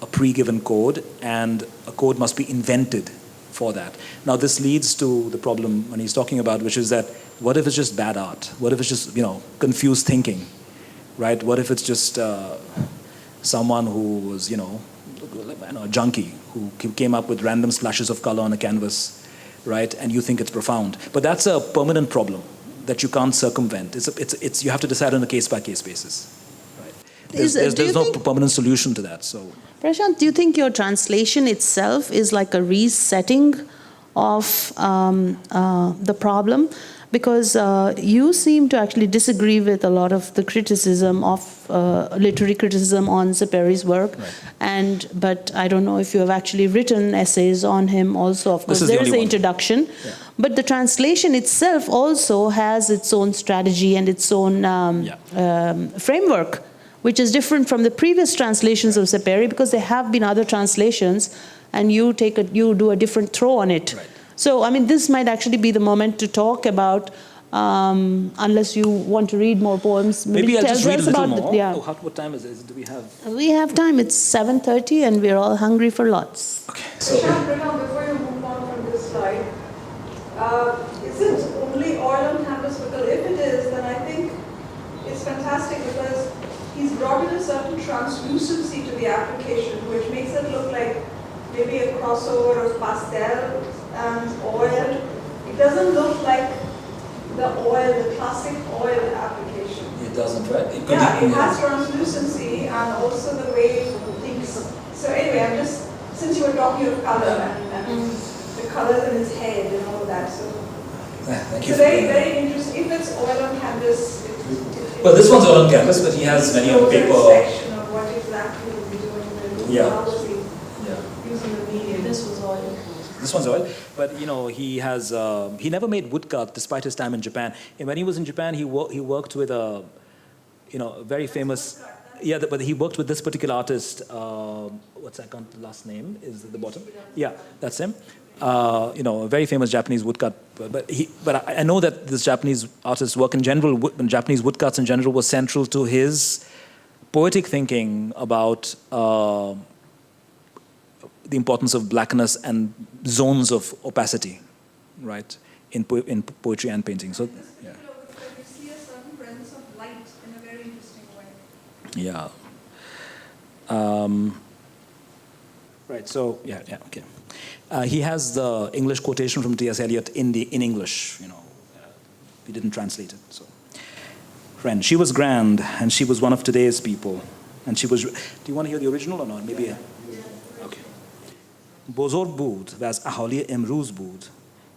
a pre-given code, and a code must be invented for that. Now, this leads to the problem when he's talking about, which is that what if it's just bad art? What if it's just confused thinking, right? What if it's just someone who was a junkie who came up with random splashes of color on a canvas, right? And you think it's profound, but that's a permanent problem that you can't circumvent. You have to decide on a case-by-case basis. There's no permanent solution to that. So, Prashant, do you think your translation itself is like a resetting of the problem? Because you seem to actually disagree with a lot of the criticism of literary criticism on Sepehri's work, right. But I don't know if you have actually written essays on him also. Of course, there is an introduction, but the translation itself also has its own strategy and its own framework, which is different from the previous translations of Sepehri, because there have been other translations, and you do a different throw on it. Right. So, I mean, this might actually be the moment to talk about, unless you want to read more poems. Maybe I'll just read a little more. What time is it? Do we have? We have time. It's 7:30, and we're all hungry for lots. Okay. Prashant, before you move on from this slide, is it only oil on canvas? Because if it is, then I think it's fantastic, because he's brought in a certain translucency to the application, which makes it look like maybe a crossover of pastel and oil. It doesn't look like the classic oil application. It doesn't, right? It has translucency and also the way it thinks. So anyway, since you were talking of color and the colors in his head and all that, so thank it's you. very, very interesting. If it's oil on canvas, well, this one's oil on canvas, but he has many on paper. Section of what exactly he'll be doing with using the medium. This was oil. This one's oil, but he never made woodcut despite his time in Japan. And when he was in Japan, he worked with a very famous, but he worked with this particular artist. What's that last name? Is at the bottom? Yeah, that's him. A very famous Japanese woodcut. But I know that this Japanese artist's work in general, Japanese woodcuts in general, was central to his poetic thinking about the importance of blackness and zones of opacity, right, in poetry and painting. So, yeah. You see a certain presence of light in a very interesting way. Yeah. Right. So okay. He has the English quotation from T.S. Eliot in English. We didn't translate it. So, friend, she was grand, and she was one of today's people, and she was. Do you want to hear the original or not? Maybe. Okay. بزرگ بود و از اهالی امروز بود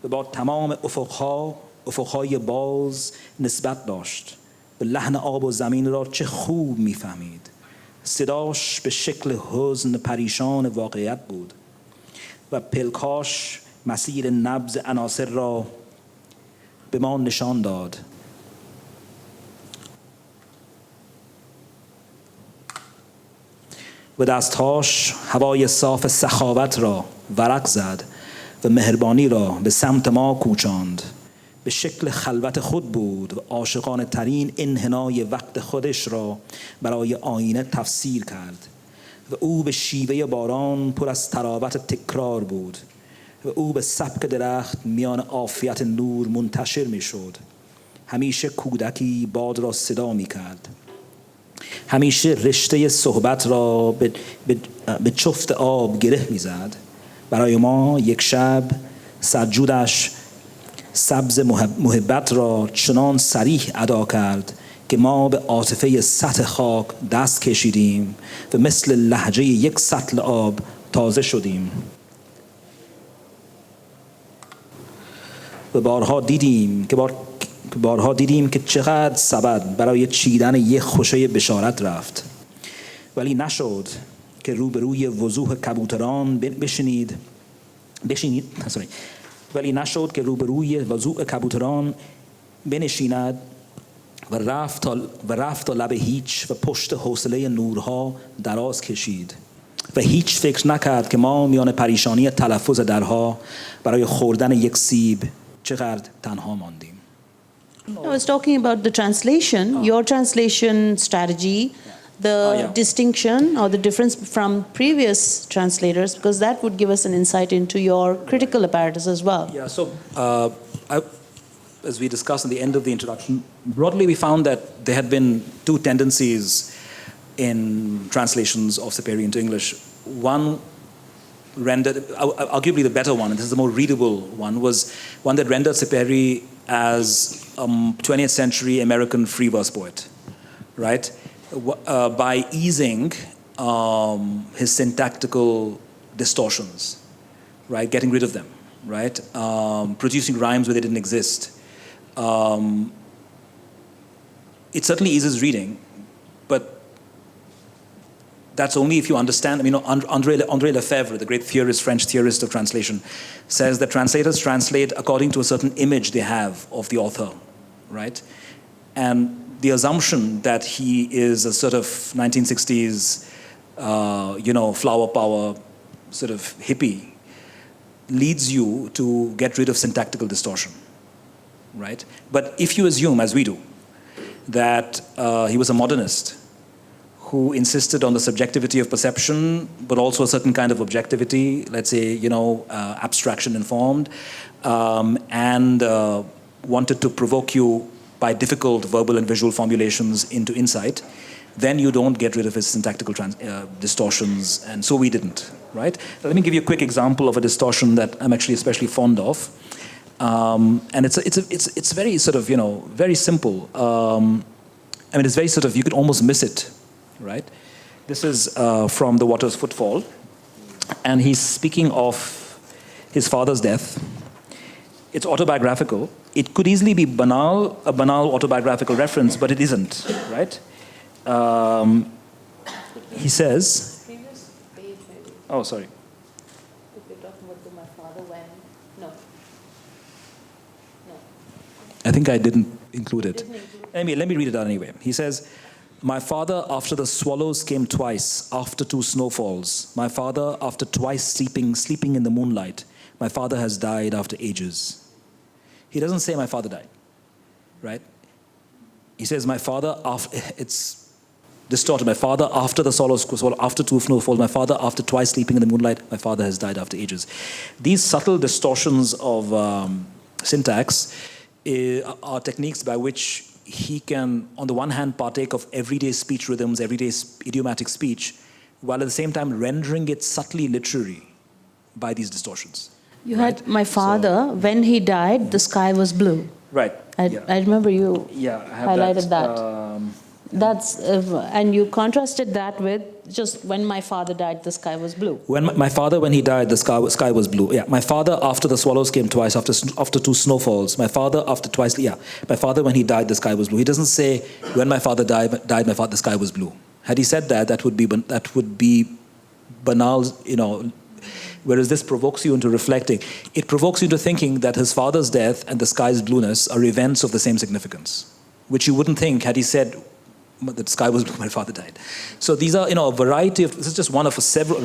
و با تمام افقهای باز نسبت داشت به لحن آب و زمین را چه خوب میفهمید صداش به شکل حزن پریشان واقعیت بود و پلکاش مسیر نبض عناصر را به ما نشان داد و دستهاش هوای صاف سخاوت را ورق زد و مهربانی را به سمت ما کوچاند به شکل خلوت خود بود و عاشقانه ترین انحنای وقت خودش را برای آینه تفسیر کرد و او به شیوه باران پر از تراوت تکرار بود و او به سبک درخت میان عافیت نور منتشر می شد همیشه کودکی باد را صدا می کرد همیشه رشته صحبت را به چفت آب گره میزد برای ما یک شب سبز محبت را چنان صریح ادا کرد که ما به عاطفه سطح خاک دست کشیدیم و مثل لهجه یک سطل آب تازه شدیم و بارها دیدیم که چقدر سبد برای چیدن یک خوشه بشارت رفت ولی نشد که روبروی وضوح کبوتران ولی نشد که روبروی وضوح کبوتران بنشیند و رفت تا لب هیچ و پشت حوصله نورها دراز کشید و هیچ فکر نکرد که ما میان پریشانی تلفظ درها برای خوردن یک سیب چقدر تنها ماندیم. I was talking about the translation, your translation strategy, the distinction or the difference from previous translators, because that would give us an insight into your critical apparatus as well. Yeah, so as we discussed at the end of the introduction, broadly we found that there had been two tendencies in translations of Sepehri into English. One rendered, arguably the better one, and this is the more readable one, was one that rendered Sepehri as a 20th century American free verse poet, right? By easing his syntactical distortions, right? Getting rid of them, right? Producing rhymes where they didn't exist. It certainly eases reading, but that's only if you understand. I mean, André Lefebvre, the great theorist, French theorist of translation, says that translators translate according to a certain image they have of the author, right? And the assumption that he is a sort of 1960s, flower power sort of hippie leads you to get rid of syntactical distortion, right? But if you assume, as we do, that he was a modernist who insisted on the subjectivity of perception, but also a certain kind of objectivity, let's say, abstraction informed, and wanted to provoke you by difficult verbal and visual formulations into insight, then you don't get rid of his syntactical distortions, and so we didn't, right? Let me give you a quick example of a distortion that I'm actually especially fond of, and it's very sort of very simple. It's very sort of, you could almost miss it, right? This is from The Water's Footfall, and he's speaking of his father's death. It's autobiographical. It could easily be a banal autobiographical reference, but it isn't, right? He says... Previous page, maybe. Oh, sorry. If you're talking about my father when... No. I think I didn't include it. Anyway, let me read it out anyway. He says, my father after the swallows came twice, after 2 snowfalls. My father after twice sleeping in the moonlight. My father has died after ages. He doesn't say my father died, right? He says my father after, it's distorted. My father after the swallows, after 2 snowfalls. My father after twice sleeping in the moonlight. My father has died after ages. These subtle distortions of syntax are techniques by which he can, on the one hand, partake of everyday speech rhythms, everyday idiomatic speech, while at the same time rendering it subtly literary by these distortions. You had my father, when he died, the sky was blue. Right. I remember you I have highlighted that. That's and you contrasted that with just when my father died, the sky was blue. When my father, when he died, the sky was blue. Yeah, my father after the swallows came twice, after 2 snowfalls. My father after twice. Yeah, my father when he died, the sky was blue. He doesn't say when my father died, the sky was blue. Had he said that, that would be banal, Whereas this provokes you into reflecting. It provokes you into thinking that his father's death and the sky's blueness are events of the same significance, which you wouldn't think had he said the sky was blue, my father died. So these are, a variety of, this is just one of a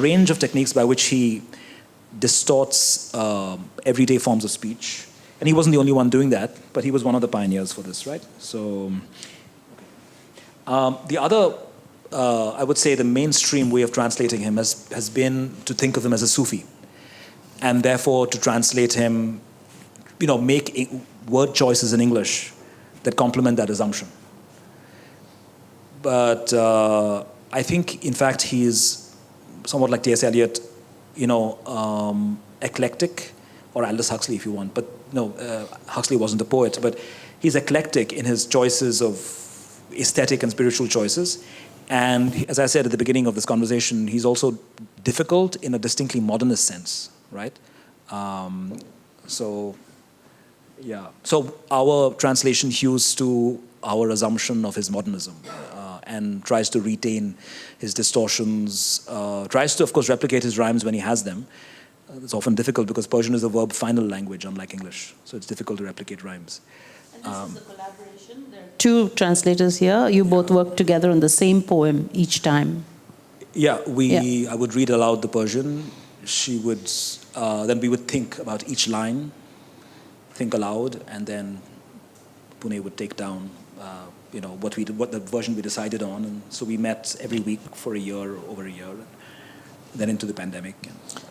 range of techniques by which he distorts everyday forms of speech. And he wasn't the only one doing that, but he was one of the pioneers for this, right? So, the other, I would say the mainstream way of translating him has been to think of him as a Sufi. And therefore to translate him, make word choices in English that complement that assumption. But I think, in fact, he is somewhat like T.S. Eliot, eclectic, or Aldous Huxley if you want, but no, Huxley wasn't a poet, but he's eclectic in his choices of aesthetic and spiritual choices. And as I said at the beginning of this conversation, he's also difficult in a distinctly modernist sense, right? So our translation hews to our assumption of his modernism and tries to retain his distortions, tries to, of course, replicate his rhymes when he has them. It's often difficult because Persian is a verb final language, unlike English, so it's difficult to replicate rhymes. And this is a collaboration. There are two translators here. You both work together on the same poem each time. Yeah, I would read aloud the Persian. She would, then we would think about each line, think aloud, and then Pune would take down, what the version we decided on. And so we met every week for over a year, then into the pandemic.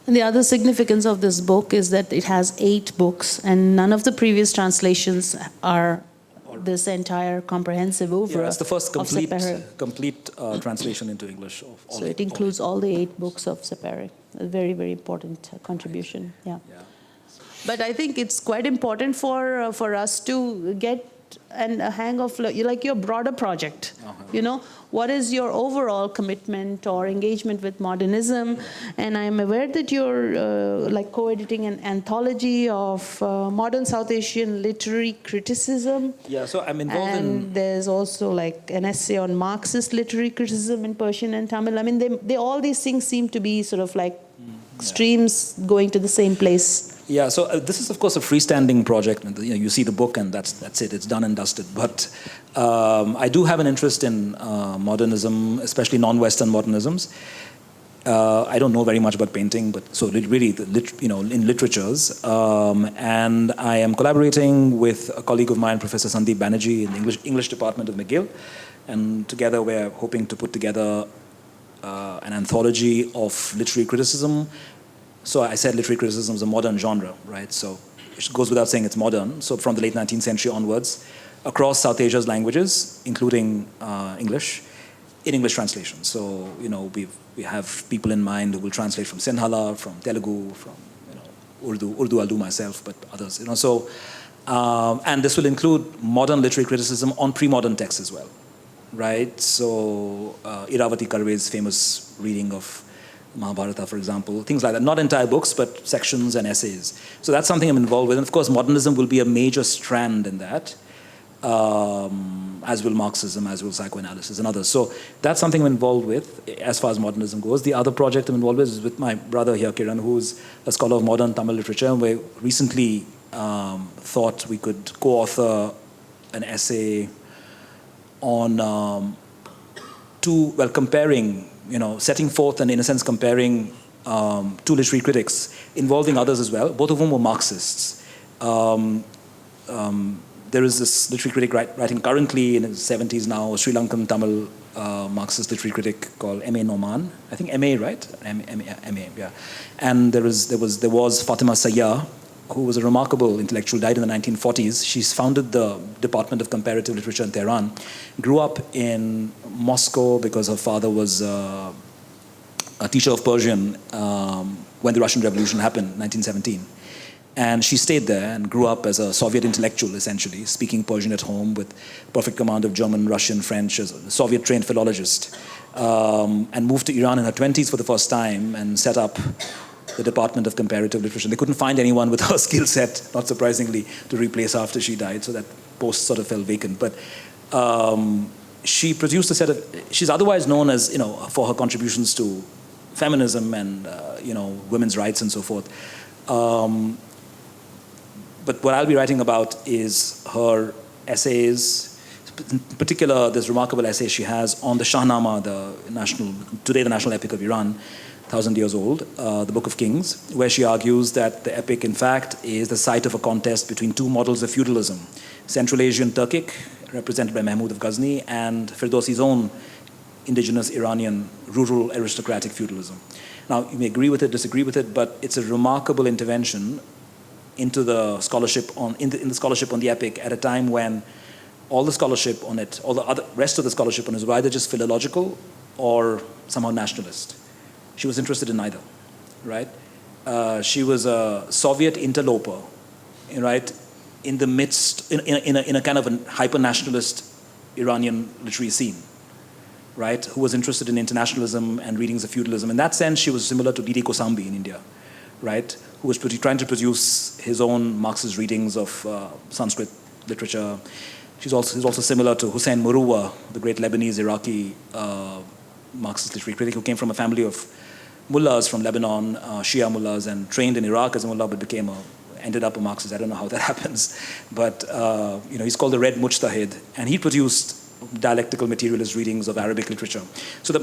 And the other significance of this book is that it has 8 books, and none of the previous translations are this entire comprehensive oeuvre. Yeah, it's the first of Sepehri. complete translation into English of all. So it includes all the 8 books of Sepehri. A very, very important contribution. Yeah. But I think it's quite important for us to get a hang of your broader project. What is your overall commitment or engagement with modernism? And I'm aware that you're co-editing an anthology of modern South Asian literary criticism. Yeah, so I'm involved and there's also an essay on Marxist literary criticism in Persian and Tamil. I mean, they all these things seem to be sort of streams going to the same place. Yeah, so this is, of course, a freestanding project. And, you see the book and that's it. It's done and dusted. But I do have an interest in modernism, especially non-Western modernisms. I don't know very much about painting, but so really, in literatures. And I am collaborating with a colleague of mine, Professor Sandeep Banerjee, in the English department of McGill. And together we're hoping to put together an anthology of literary criticism. So I said literary criticism is a modern genre, right? So it goes without saying it's modern. So from the late 19th century onwards, across South Asia's languages, including English, in English translation. So, we have people in mind who will translate from Sinhala, from Telugu, from, Urdu I'll do myself, but others, So, and this will include modern literary criticism on pre-modern texts as well, right? So Iravati Karve's famous reading of Mahabharata, for example, things like that. Not entire books, but sections and essays. So that's something I'm involved with. And of course, modernism will be a major strand in that, as will Marxism, as will psychoanalysis and others. So that's something I'm involved with as far as modernism goes. The other project I'm involved with is with my brother here, Kiran, who's a scholar of modern Tamil literature. And we recently thought we could co-author an essay on comparing, setting forth and in a sense comparing two literary critics involving others as well, both of whom were Marxists. There is this literary critic writing currently in his 70s now, a Sri Lankan Tamil Marxist literary critic called M.A. Noman. I think M.A., right? M.A., yeah. And there was Fatima Sayyah, who was a remarkable intellectual, died in the 1940s. She's founded the Department of Comparative Literature in Tehran, grew up in Moscow because her father was a teacher of Persian when the Russian Revolution happened, 1917. And she stayed there and grew up as a Soviet intellectual, essentially, speaking Persian at home with perfect command of German, Russian, French, as a Soviet-trained philologist, and moved to Iran in her 20s for the first time and set up the Department of Comparative Literature. They couldn't find anyone with her skill set, not surprisingly, to replace after she died, so that post sort of fell vacant. But she produced a set of... She's otherwise known as, for her contributions to feminism and, women's rights and so forth. But what I'll be writing about is her essays, in particular this remarkable essay she has on the Shahnama, today the national epic of Iran, 1,000 years old, the Book of Kings, where she argues that the epic, in fact, is the site of a contest between two models of feudalism, Central Asian Turkic, represented by Mahmud of Ghazni, and Firdausi's own indigenous Iranian rural aristocratic feudalism. Now, you may agree with it, disagree with it, but it's a remarkable intervention into the scholarship in the scholarship on the epic at a time when all the scholarship on it, all the rest of the scholarship on it, was either just philological or somehow nationalist. She was interested in neither, right? She was a Soviet interloper, right, in the midst, in a kind of a hyper-nationalist Iranian literary scene, right, who was interested in internationalism and readings of feudalism. In that sense, she was similar to Didi Kosambi in India, right, who was trying to produce his own Marxist readings of Sanskrit literature. He's also similar to Hussein Murua, the great Lebanese Iraqi Marxist literary critic who came from a family of mullahs from Lebanon, Shia mullahs, and trained in Iraq as a mullah, but ended up a Marxist. I don't know how that happens, but he's called the Red Mujtahid, and he produced dialectical materialist readings of Arabic literature. So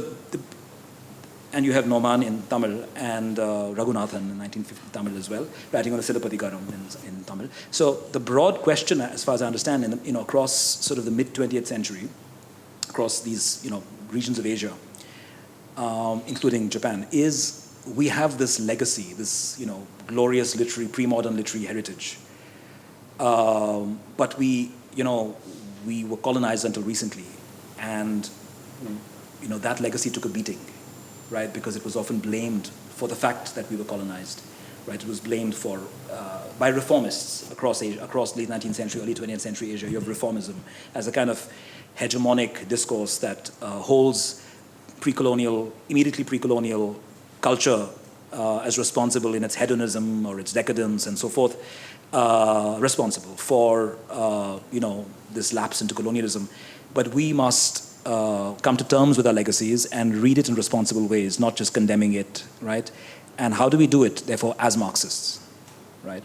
and you have Noman in Tamil and Raghunathan in 1950 Tamil as well, writing on the Siddhapadikaram in Tamil. So the broad question, as far as I understand, across sort of the mid-20th century, across these regions of Asia, including Japan, is we have this legacy, this glorious pre-modern literary heritage. But we were colonized until recently, and that legacy took a beating, right? Because it was often blamed for the fact that we were colonized, right? It was blamed by reformists across Asia, across late 19th century, early 20th century Asia. You have reformism as a kind of hegemonic discourse that holds immediately pre-colonial culture as responsible in its hedonism or its decadence and so forth, responsible for this lapse into colonialism. But we must come to terms with our legacies and read it in responsible ways, not just condemning it, right? And how do we do it, therefore, as Marxists, right?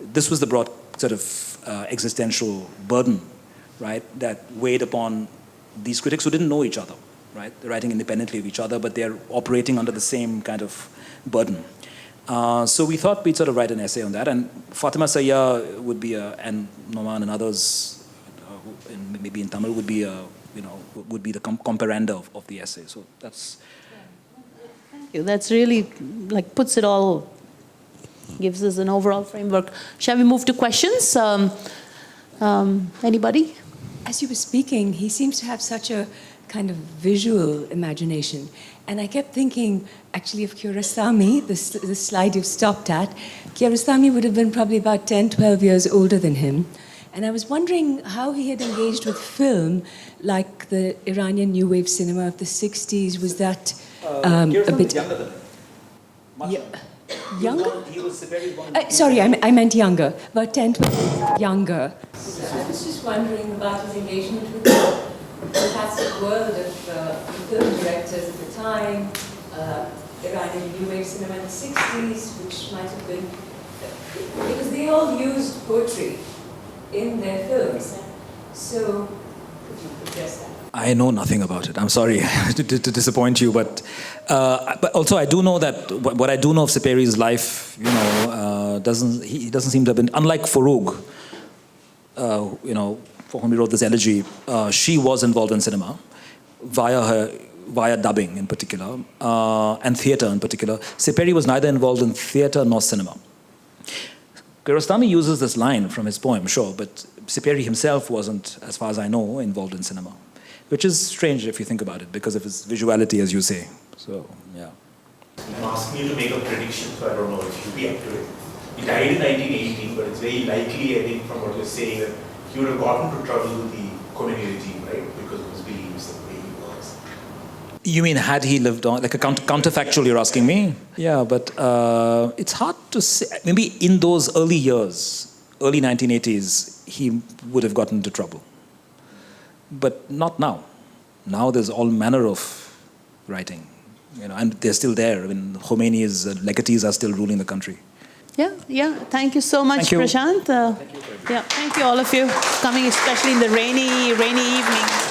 This was the broad sort of existential burden, right, that weighed upon these critics who didn't know each other, right? They're writing independently of each other, but they're operating under the same kind of burden. So we thought we'd sort of write an essay on that, and Fatima Sayya would be and Noman and others, maybe in Tamil, would be the comparanda of the essay. So that's. Thank you. That's really puts it all, gives us an overall framework. Shall we move to questions? Anybody? As you were speaking, he seems to have such a kind of visual imagination. And I kept thinking, actually, of Kiarostami, the slide you've stopped at. Kiarostami would have been probably about 10, 12 years older than him. And I was wondering how he had engaged with film, like the Iranian New Wave cinema of the 60s. Was that a bit... younger than him. Much Younger? He was very sorry, I meant younger. About 10, 12 years younger. So I was just wondering about his engagement with the fantastic world of film directors at the time, Iranian New Wave cinema in the 60s, which might have been... Because they all used poetry in their films. So, could you address that? I know nothing about it. I'm sorry to disappoint you, but also I do know that what I do know of Sepehri's life, he doesn't seem to have been, unlike Forough, for whom he wrote this elegy. She was involved in cinema via dubbing in particular, and theatre in particular. Sepehri was neither involved in theatre nor cinema. Kiarostami uses this line from his poem, sure, but Sepehri himself wasn't, as far as I know, involved in cinema. Which is strange if you think about it, because of his visuality, as you say. So, yeah. I'm asking you to make a prediction, so I don't know if you'll be up to it. He died in 1918, but it's very likely, I think, from what you're saying, that he would have gotten into trouble with the Khomeini regime, right? Because of his beliefs and the way he was. You mean had he lived on, like a counterfactual you're asking me? Yeah, but it's hard to say. Maybe in those early years, early 1980s, he would have gotten into trouble. But not now. Now there's all manner of writing, and they're still there. I mean, Khomeini's legatees are still ruling the country. Yeah. Thank you so much, Thank you. Prashant. Thank you all of you for coming, especially in the rainy evening.